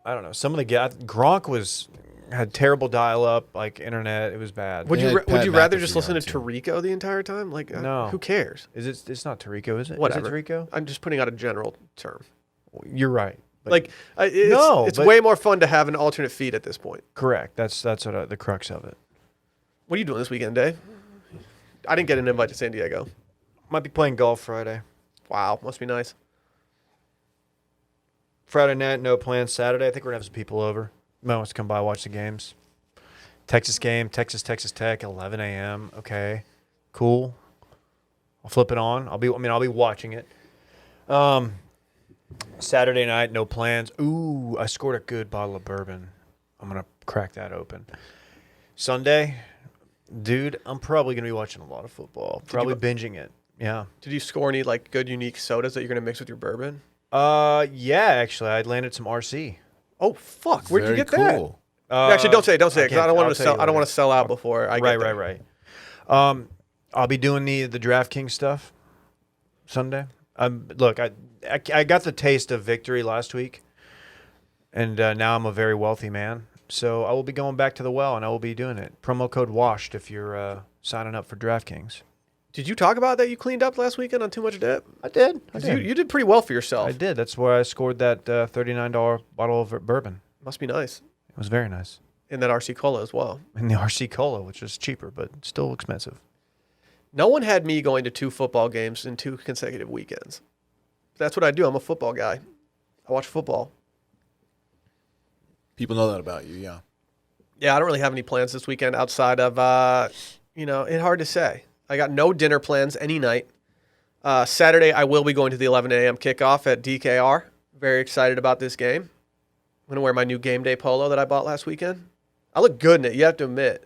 I don't know. Some of the guys. Gronk had terrible dial-up, internet. It was bad. Would They you had would Pat you rather McAfee just listen to on, too. Tirico the entire time? No. Who cares? Is it? It's not Tirico, is it? Whatever. Is it Tirico? I'm just putting out a general term. You're right. But It's but- way more fun to have an alternate feed at this point. correct. That's what the crux of it. What are you doing this weekend, Dave? I didn't get an invite to San Diego. Might be playing golf Friday. Wow, must be nice. Friday night, no plans. Saturday, I think we're gonna have some people over. Mo wants to come by, watch the games. Texas game, Texas Tech, 11 a.m. Okay, cool. I'll flip it on. I'll be watching it. Saturday night, no plans. Ooh, I scored a good bottle of bourbon. I'm gonna crack that open. Sunday, dude, I'm probably gonna be watching a lot of football. Probably binging it. Yeah. Did you score any like good unique sodas that you're gonna mix with your bourbon? Yeah, actually, I landed some RC. Oh fuck! Where'd you Very get that? cool. Actually, don't say it because I don't want to sell. I don't want to to sell out before I get there. Right. I'll be doing the DraftKings stuff Sunday. Look, I got the taste of victory last week, and now I'm a very wealthy man. So I will be going back to the well, and I will be doing it. Promo code WASHED if you're signing up for DraftKings. Did you talk about that you cleaned up last weekend on Too Much Dip? I did. You did pretty well for yourself. I did. That's where I scored that $39 bottle of bourbon. Must be nice. It was very nice. And that RC Cola as well. And the RC Cola, which is cheaper, but still expensive. No one had me going to 2 football games in 2 consecutive weekends. That's what I do. I'm a football guy. I watch football. People know that about you, yeah. Yeah, I don't really have any plans this weekend outside of, it's hard to say. I got no dinner plans any night. Saturday, I will be going to the 11 a.m. kickoff at DKR. Very excited about this game. I'm going to wear my new game day polo that I bought last weekend. I look good in it, you have to admit.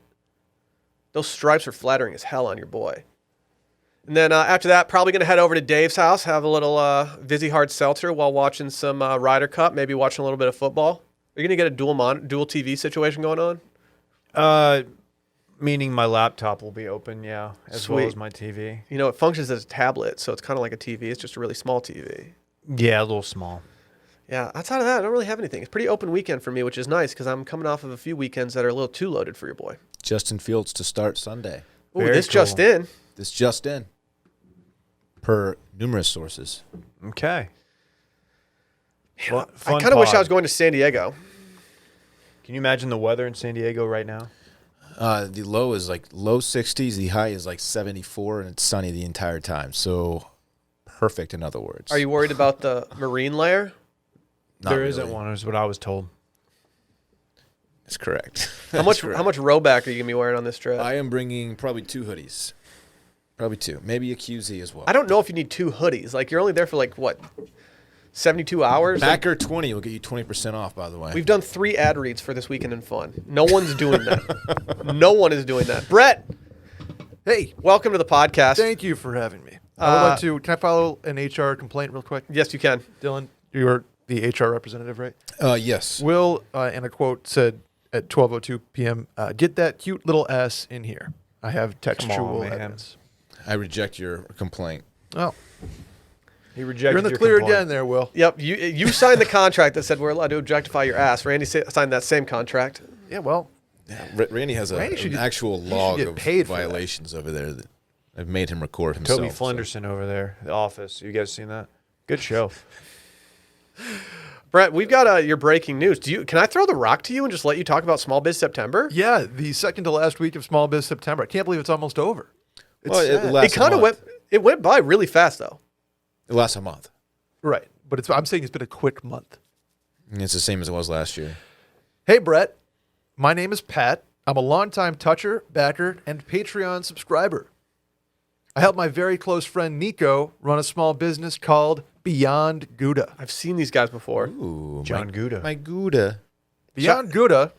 Those stripes are flattering as hell on your boy. And then after that, probably going to head over to Dave's house, have a little Vizzy Hard Seltzer while watching some Ryder Cup, maybe watching a little bit of football. Are you going to get a dual TV situation going on? Meaning my laptop will be open, yeah, as well Sweet. as my TV. You know, it functions as a tablet, so it's kind of like a TV. It's just a really small TV. Yeah, a little small. Yeah, outside of that, I don't really have anything. It's a pretty open weekend for me, which is nice because I'm coming off of a few weekends that are a little too loaded for your boy. Justin Fields to start Sunday. Ooh, Very this cool. just in. This just in. Per numerous sources. Okay. I kind of wish I was going to San Diego. Can you imagine the weather in San Diego right now? The low is like low 60s. The high is like 74, and it's sunny the entire time. So perfect, in other words. Are you worried about the marine layer? Not There really. not one, is what I was told. That's correct. How much rowback are you going to be wearing on this trip? I am bringing probably 2 hoodies. Probably 2. Maybe a QZ as well. I don't know if you need 2 hoodies. Like, you're only there for, like, what, 72 hours? Backer 20 will get you 20% off, by the way. We've done 3 ad reads for this weekend in fun. No one's doing that. No one is doing that. Brett, Hey, welcome to the podcast. thank you for having me. I would like to. Can I follow an HR complaint real quick? Yes, you can. Dylan, you're the HR representative, right? Yes. Will, in a quote, said at 12:02 p.m., get that cute little ass in here. I have textual man. evidence. I reject your complaint. Oh, He rejected you're in the your clear complaint. again there, Will. Yep, you signed the contract that said we're allowed to objectify your ass. Randy signed that same contract. Yeah, well, Randy has Randy should an get- actual he should log get of paid for that. violations over there that I've made him record himself. Toby so- Flenderson over there, The Office. You guys seen that? Good show. Brett, we've got your breaking news. Can I throw the rock to you and just let you talk about Small Biz September? yeah, the second to last week of Small Biz September. I can't believe it's almost over. It's Well, sad. it lasts It kind of a month. went by really fast though. It lasts a month. Right, but I'm saying it's been a quick month. And it's the same as it was last year. Hey, Brett. My name is Pat. I'm a longtime toucher, backer, and Patreon subscriber. I help my very close friend Nico run a small business called Beyond Gouda. I've seen these guys before. Ooh, John Gouda. My Gouda. Beyond Gouda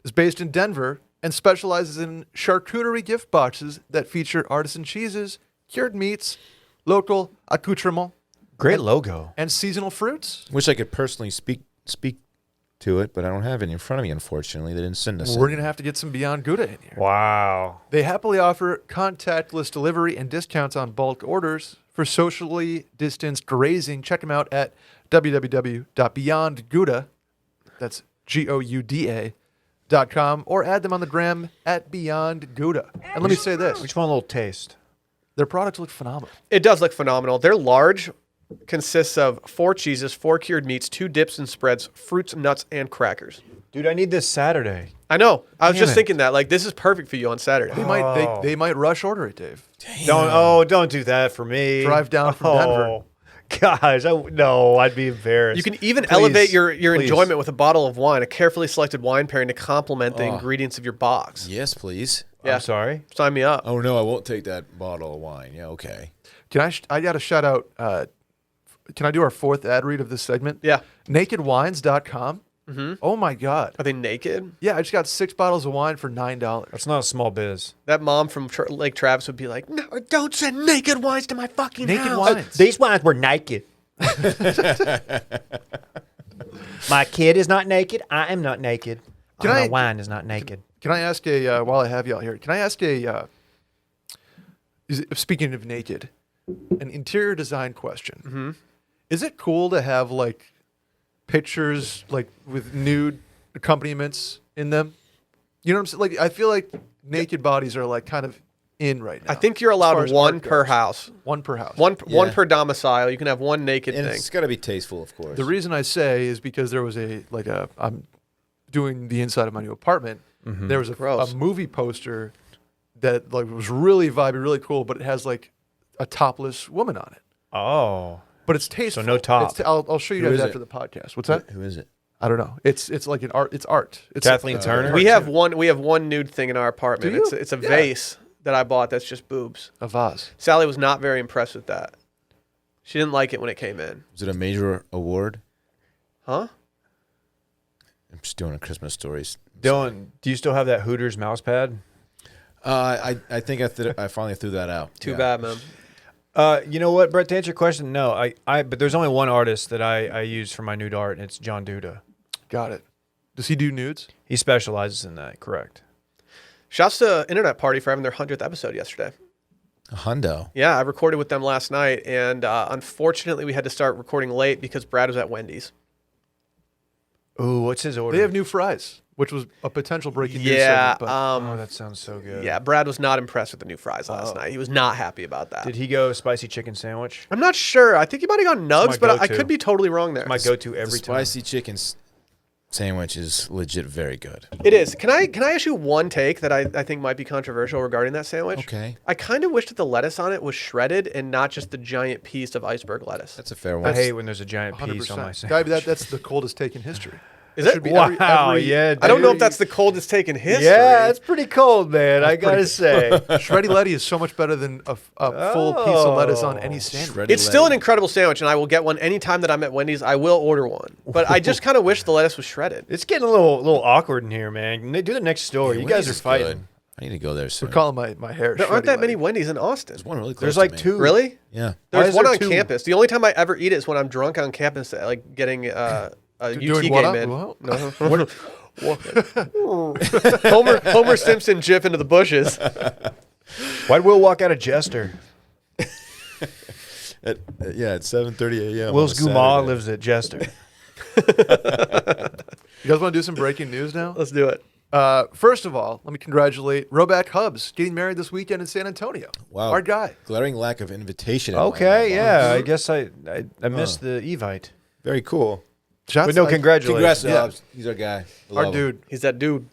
is based in Denver and specializes in charcuterie gift boxes that feature artisan cheeses, cured meats, local accoutrements, Great logo. and seasonal fruits. Wish I could personally speak to it, but I don't have it in front of me, unfortunately. They didn't send us We're it. going to have to get some Beyond Gouda in here. Wow. They happily offer contactless delivery and discounts on bulk orders for socially distanced grazing. Check them out at www.beyondgouda, that's GOUDA.com, or add them on the gram at Beyond Gouda. And let me say this, Which one? A little taste. their products look phenomenal. It does look phenomenal. They're large, consists of 4 cheeses, 4 cured meats, 2 dips and spreads, fruits, nuts, and crackers. Dude, I need this Saturday. I know. I was Damn just it. thinking that. Like, this is perfect for you on Saturday. They might rush order it, Dave. Don't do that for me. Drive down from Denver. Gosh, no, I'd be embarrassed. You can even Please, elevate your please. enjoyment with a bottle of wine, a carefully selected wine pairing to complement the ingredients of your box. Yes, please. Yeah. I'm sorry. Sign me up. Oh no, I won't take that bottle of wine. Yeah, okay. Can I got to shout out. Can I do our fourth ad read of this segment? Yeah. Nakedwines.com. Oh my God. Are they naked? Yeah, I just got 6 bottles of wine for $9. That's not a small biz. That mom from Lake Travis would be like, "No, don't send naked wines to my fucking Naked house." wines. These wines were naked. My kid is not naked. I am not naked. Can My I- wine is not naked. Can I ask while I have y'all here, can I ask speaking of naked, an interior design question? Mm-hmm. Is it cool to have like pictures like with nude accompaniments in them? You know what I'm saying? Like, I feel like naked bodies are like kind of in right now. I think you're as far allowed as one art per goes. house. One per house. One Yeah. per domicile. You can have one naked And thing. it's got to be tasteful, of course. The reason I say is because there was I'm doing the inside of my new apartment. There was Gross. a movie poster that like was really vibey, really cool, but it has like a topless woman on it. Oh. But it's tasteful. no top. I'll show you Who guys is after it? the podcast. What's that? Who is it? I don't know. It's like an art. It's art. It's Kathleen Turner? We have one nude thing in our apartment. Do you? It's a Yeah. vase that I bought that's just boobs. a vase. Sally was not very impressed with that. She didn't like it when it came in. Was it a major award? Huh? I'm just doing a Christmas stories. Dylan, do you still have that Hooters mouse pad? I think I finally threw that out. Too Yeah. bad, man. You know what, Brett, to answer your question, no. But there's only one artist that I use for my nude art, and it's John Duda. Got it. Does he do nudes? He specializes in that, correct. Shouts to Internet Party for having their 100th episode yesterday. A hundo. Yeah, I recorded with them last night, and unfortunately, we had to start recording late because Brad was at Wendy's. Ooh, what's his order? They have new fries, which was a potential breaking news Yeah, segment. But Oh, that sounds so good. yeah. Brad was not impressed with the new fries last night. He was not happy about that. Did he go spicy chicken sandwich? I'm not sure. I think he might have gone nugs, my but I go-to. could be totally wrong there. My go-to The every time. spicy chicken sandwich is legit very good. It is. Can I issue one take that I think might be controversial regarding that sandwich? Okay. I kind of wish that the lettuce on it was shredded and not just the giant piece of iceberg lettuce. That's a fair I one. hate when there's a giant 100%. piece on my Guy, sandwich. that's the coldest take in history. Is It it? should be Wow, every- yeah. I don't know if dude. that's the coldest take in history. Yeah, it's pretty cold, man. I gotta say. Shreddy Letty is so much better than a full piece of lettuce on any sandwich. Shredded It's still an lettuce. incredible sandwich, and I will get one anytime that I'm at Wendy's. I will order one, but I just kind of wish the lettuce was shredded. It's getting a little awkward in here, man. Do the next story. Yeah, you guys Wendy's are is fighting. good. I need to go there soon. We're calling my hair. There aren't Shreddy that many Letty. Wendy's in Austin. There's one really close There's to like me. 2. Really? Yeah. There's is one there on 2? campus. The only time I ever eat it is when I'm drunk on campus, like getting a UT Doing what game up? in. What? No. Homer Simpson jiff into the bushes. Why'd Will walk out of Jester? Yeah, at 7:30 a.m. Will's on a Guma Saturday. lives at Jester. You guys want to do some breaking news now? Let's do it. First of all, let me congratulate Roback Hubs getting married this weekend in San Antonio. Wow. Our guy. Glaring lack of invitation. in my Okay, inbox. yeah. I guess I missed the Evite. Very cool. Shots But no, like- congratulations. Congrats, Yeah. Hobbs. He's our guy. I Our love him. dude. He's that dude.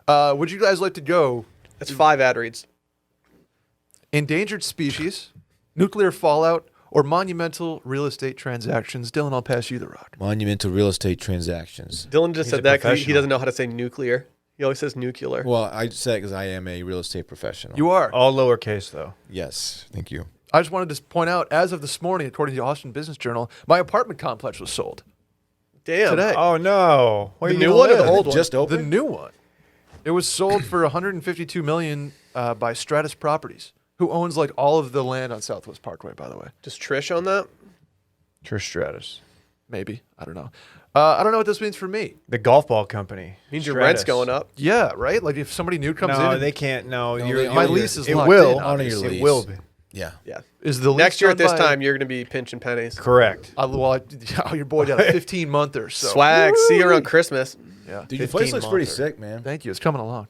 Would you guys like to go That's 5 ad reads. endangered species, nuclear fallout, or monumental real estate transactions? Dylan, I'll pass you the rock. Monumental real estate transactions. Dylan just He's said a that because he professional. doesn't know how to say nuclear. He always says nuclear. Well, I said because I am a real estate professional. You are. All lowercase, though. Yes. Thank you. I just wanted to point out, as of this morning, according to the Austin Business Journal, my apartment complex was sold Damn. today. Oh, no. Where The you new gonna one or the live? old one? Just The open. new one. It was sold for $152 million by Stratus Properties, who owns like all of the land on Southwest Parkway, by the way. Just Trish on that? Trish Stratus. Maybe. I don't know. I don't know what this means for me. The golf ball company. Means your Stratus. rent's going up. Yeah, right? Like if somebody new comes No, in. they can't. No, No, you're, they my honor lease your- is it locked will in. honor your obviously. lease. It will be. Yeah. Yeah. Is the lease Next year at done this by- time, you're going to be pinching pennies. Correct. Your boy got a 15-monther. So. Swag. See you around Christmas. Yeah. Dude, your place 15 looks pretty month. sick, man. Thank you. It's coming along.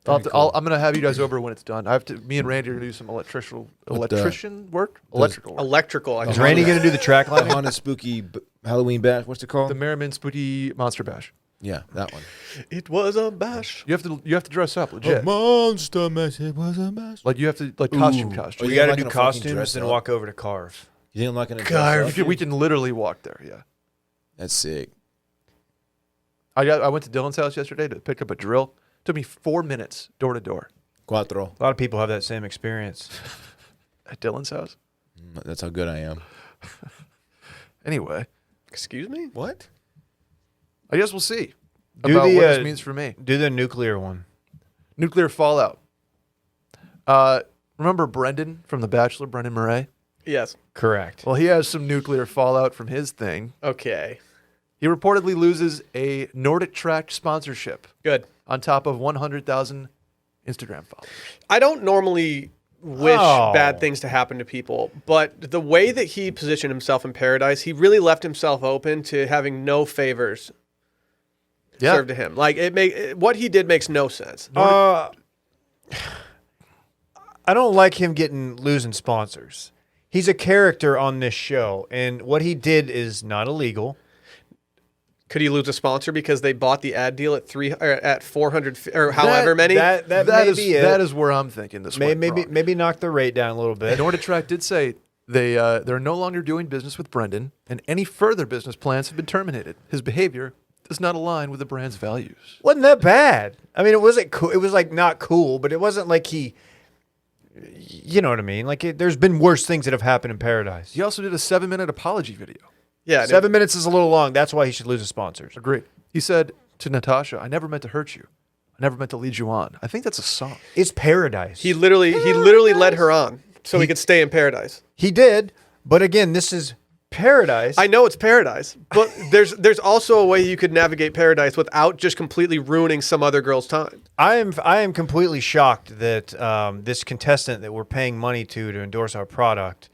Very cool. I'm gonna have you guys over when it's done. Me and Randy are gonna do some electrician work. Electrical work. Electrical. I Is can Randy see going that. to do the track The line? Honda Spooky Halloween Bash. What's it called? The Merriman Spooky Monster Bash. Yeah, that one. It was a bash. You have to dress up legit. monster mess. It was a mess. Like you have to costume. Oh, We yeah, got I'm to not do gonna fucking costumes dress and up. walk over to Carve. You think I'm not going to God, We can literally walk there. Yeah. That's sick. I went to Dylan's house yesterday to pick up a drill. Took me 4 minutes door to door Cuatro. A lot of people have that same experience. at Dylan's house. That's how good I am. Anyway, Excuse me? What? I guess we'll see Do about the, what this means for me. Do the nuclear one. Nuclear fallout. Remember Brendan from The Bachelor, Brendan Murray? Yes. Correct. Well, he has some nuclear fallout from his thing. Okay. He reportedly loses a Nordic Track sponsorship Good. on top of 100,000 Instagram followers. I don't normally wish Oh. bad things to happen to people, but the way that he positioned himself in Paradise, he really left himself open to having no favors served to him. Like what he did makes no sense. I don't like him losing sponsors. He's a character on this show, and what he did is not illegal. Could he lose a sponsor because they bought the ad deal at 400 or however many? That may is be it. that is where I'm thinking this went wrong. Maybe knock the rate down a little bit. Nordic Track did say they're no longer doing business with Brendan, and any further business plans have been terminated. His behavior does not align with the brand's values. Wasn't that bad? I mean, it wasn't cool. It was like not cool, but it wasn't like he. You know what I mean? Like there's been worse things that have happened in Paradise. He also did a 7-minute apology video. Yeah. 7 minutes is a little long. That's why he should lose his sponsors. Agreed. He said to Natasha, "I never meant to hurt you. I never meant to lead you on." I think that's a song. It's Paradise. He literally led her on so he could stay in Paradise. He did, but again, this is Paradise. I know it's Paradise, but there's also a way you could navigate Paradise without just completely ruining some other girl's time. I am completely shocked that this contestant that we're paying money to endorse our product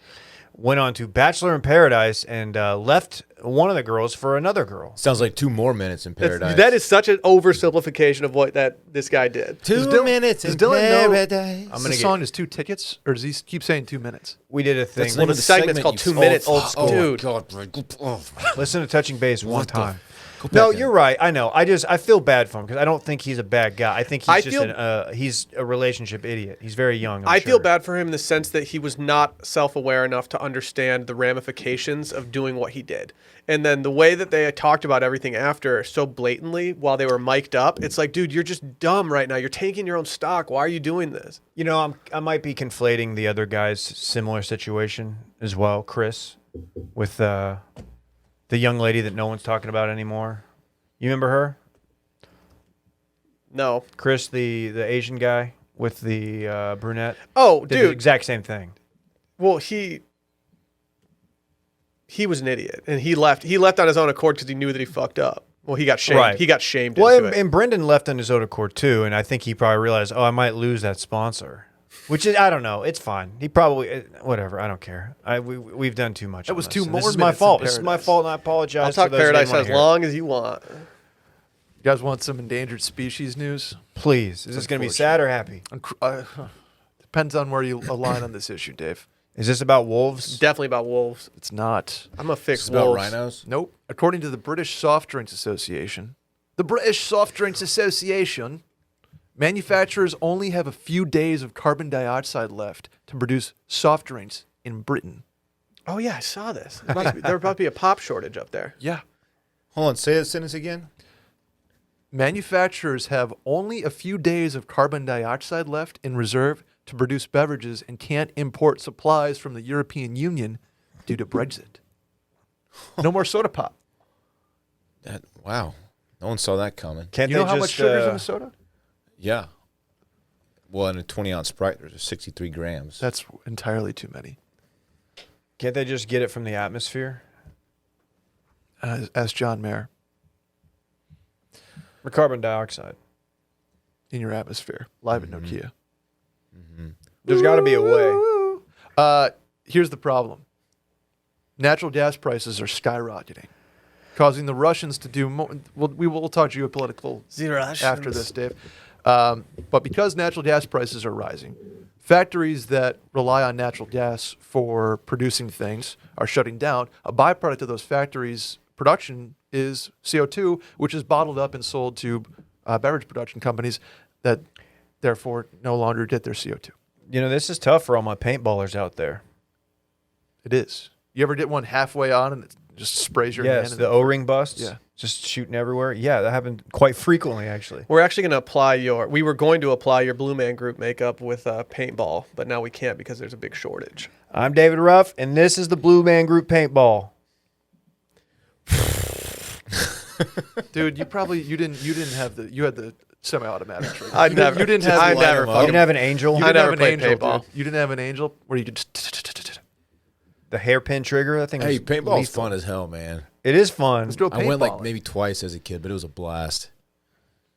went on to Bachelor in Paradise and left one of the girls for another girl. Sounds like 2 more minutes in paradise. That is such an oversimplification of what this guy did. 2 minutes Does in Dylan know paradise. I'm the song is 2 tickets, or does he keep saying 2 minutes? We did a thing. That's the name the of the segment's segment, called you 2 minutes, old oh, school. oh my Dude. God, bro. Oh. Listen to Touching Base one What the time. Go No, back in. you're right. I know. I feel bad for him because I don't think he's a bad guy. I think he's I he's a relationship idiot. He's very young. I feel bad for him in the sense that he was not self-aware enough to understand the ramifications of doing what he did. And then the way that they talked about everything after so blatantly while they were mic'd up, it's like, dude, you're just dumb right now. You're taking your own stock. Why are you doing this? You know, I might be conflating the other guy's similar situation as well, Chris, with the young lady that no one's talking about anymore. You remember her? No. Chris, the Asian guy with the brunette. Oh, Did the dude. exact same thing. Well, he was an idiot, and he left. He left on his own accord because he knew that he fucked up. Well, he got shamed. Right. He got shamed Well, into and, it. and Brendan left on his own accord too, and I think he probably realized, oh, I might lose that sponsor. Which is, I don't know. It's fine. He probably, whatever. I don't care. We've done too much. That on was this, 2 and more This is my minutes in fault. This is my Paradise. fault, and I apologize. I'll to talk those who Paradise didn't wanna as hear it. long as you want. You guys want some endangered species news? Please. Is this going to be sad or happy? Depends on where you align on this issue, Dave. Is this about wolves? Definitely about wolves. It's not. I'm a fix It's about wolves. rhinos. Nope. According to the British Soft Drinks Association, manufacturers only have a few days of carbon dioxide left to produce soft drinks in Britain. Oh yeah, I saw this. There about to be a pop shortage up there. Yeah. Hold on. Say that sentence again. Manufacturers have only a few days of carbon dioxide left in reserve to produce beverages and can't import supplies from the European Union due to Brexit. No more soda pop. Wow. No one saw that coming. Can't You know they how just, much sugar's in a soda? Yeah. Well, in a 20-ounce Sprite, there's 63 grams. That's entirely too many. Can't they just get it from the atmosphere? Ask John Mayer. Or carbon dioxide? In your atmosphere, live at Nokia. There's got to be a way. Here's the problem. Natural gas prices are skyrocketing, causing the Russians to do more. We'll talk geopolitical after this, Dave. But because natural gas prices are rising, factories that rely on natural gas for producing things are shutting down. A byproduct of those factories' production is CO2, which is bottled up and sold to beverage production companies that therefore no longer get their CO2. You know, this is tough for all my paintballers out there. It is. You ever get one halfway on and it just sprays your hand? Yes, and the O-ring busts. Yeah. Just shooting everywhere. Yeah, that happened quite frequently, actually. We're actually going to we were going to apply your Blue Man Group makeup with paintball, but now we can't because there's a big shortage. I'm David Ruff, and this is the Blue Man Group paintball. Dude, you didn't have you had the semi-automatic trigger. I never. You didn't have. I You never. You fucking- didn't have an angel? didn't never have an played angel, paintball. dude. You didn't have an angel where you could just. The hairpin trigger? That thing Hey, was paintball's lethal. fun as hell, man. It is fun. Let's go I went like paintballing. maybe twice as a kid, but it was a blast.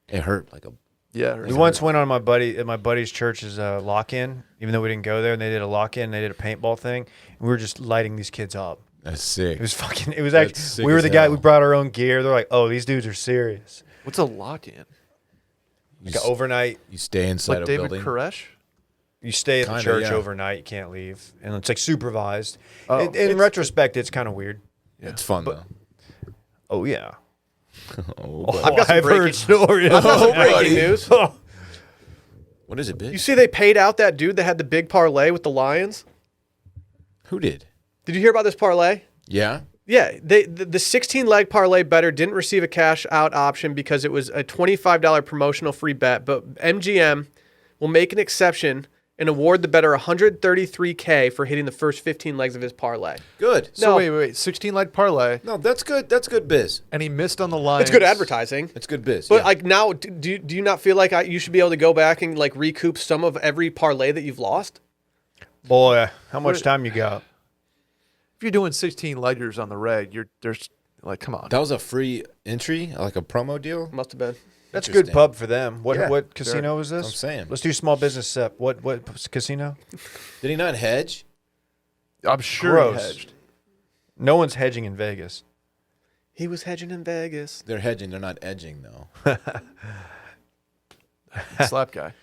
It hurt like a. Yeah. We once went on my buddy's church's lock-in, even though we didn't go there, and they did a lock-in, they did a paintball thing, and we were just lighting these kids up. That's sick. It was fucking, it was That's actually, sick we were as the guy, hell. we brought our own gear. They're like, oh, these dudes are serious. What's a lock-in? You, Like an overnight, you stay inside Like a David building. Koresh? you stay at the Kinda, church yeah. overnight, you can't leave. And it's like supervised. Oh. In retrospect, it's kind of weird. It's fun though. Oh, yeah. Oh, Oh, I've got some I've heard breaking- stories. Oh, breaking news. what is it, You bitch? see they paid out that dude that had the big parlay with the Lions? Who did? Did you hear about this parlay? Yeah. Yeah, the 16-leg parlay bettor didn't receive a cash out option because it was a $25 promotional free bet, but MGM will make an exception and award the bettor $133K for hitting the first 15 legs of his parlay. Good. So No. wait. 16-leg parlay, No, that's good. That's good biz. and he missed on the line. It's good advertising. It's good biz. But yeah. like now, do you not feel like you should be able to go back and like recoup some of every parlay that you've lost? Boy, how much time you got? If you're doing 16 leggers on the reg, there's like, come on. That was a free entry, like a promo deal. Must have been. That's a good Interesting. pub for them. What Yeah, what casino was this? I'm saying. Let's do small business sep. What casino? Did he not hedge? I'm sure Gross. he hedged. No one's hedging in Vegas. He was hedging in Vegas. They're hedging. They're not edging though. Slap guy.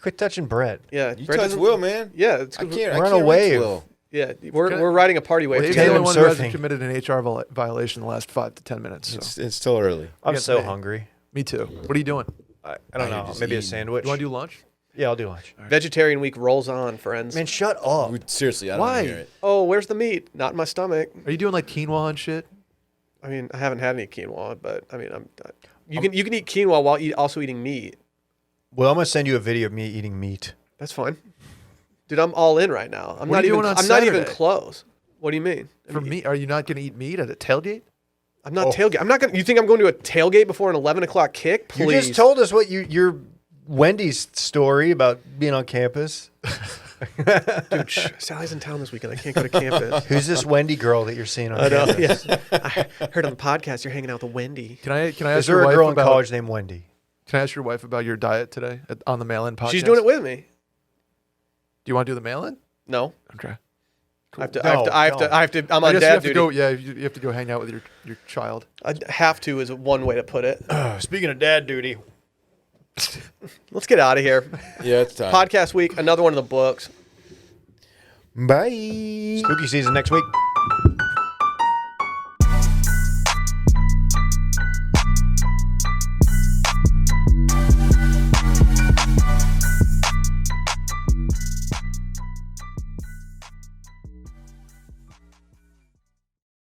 Quit touching bread. Yeah, You Brett touch doesn't- Will, man. Yeah, it's I good. can't. We're I on a can't wave. reach Will. Yeah, we're riding a party wave. Well, he's together. the only one who surfing. hasn't committed an HR violation in the last 5 to 10 minutes. So. It's still early. I'm Yes, so man. hungry. Me too. What are you doing? I don't you're know. just Maybe a eating. sandwich. You want to do lunch? Yeah, I'll do lunch. Vegetarian week rolls on, friends. Man, shut up. Seriously, I don't Why? want to hear it. Oh, where's the meat? Not in my stomach. Are you doing like quinoa and shit? I mean, I haven't had any quinoa, but I mean, you can eat quinoa while also eating meat. Well, I'm gonna send you a video of me eating meat. That's fine, dude. I'm all in right now. I'm What not are you even. doing on I'm not even Saturday? close. What do you mean? For me, are you not going to eat meat at a tailgate? I'm not Oh. tailgate. I'm not gonna. You think I'm going to a tailgate before an 11 o'clock kick? Please. You just told us what your Wendy's story about being on campus. Dude, shh, Sally's in town this weekend. I can't go to campus. Who's this Wendy girl that you're seeing on I know. campus? Yeah. I heard on the podcast you're hanging out with Wendy. Can I Is ask there your a wife girl in about college named Wendy? Can I ask your wife about your diet today on the mail-in podcast? She's doing it with me. Do you want to do the mail-in? No, Okay. I have to. No, I have to. I'm I on guess you dad have to duty. go. Yeah, you have to go hang out with your child. I have to is one way to put it. Speaking of dad duty, Let's get out of here. Yeah, it's time. Podcast week, another one of the books. Bye. spooky season next week.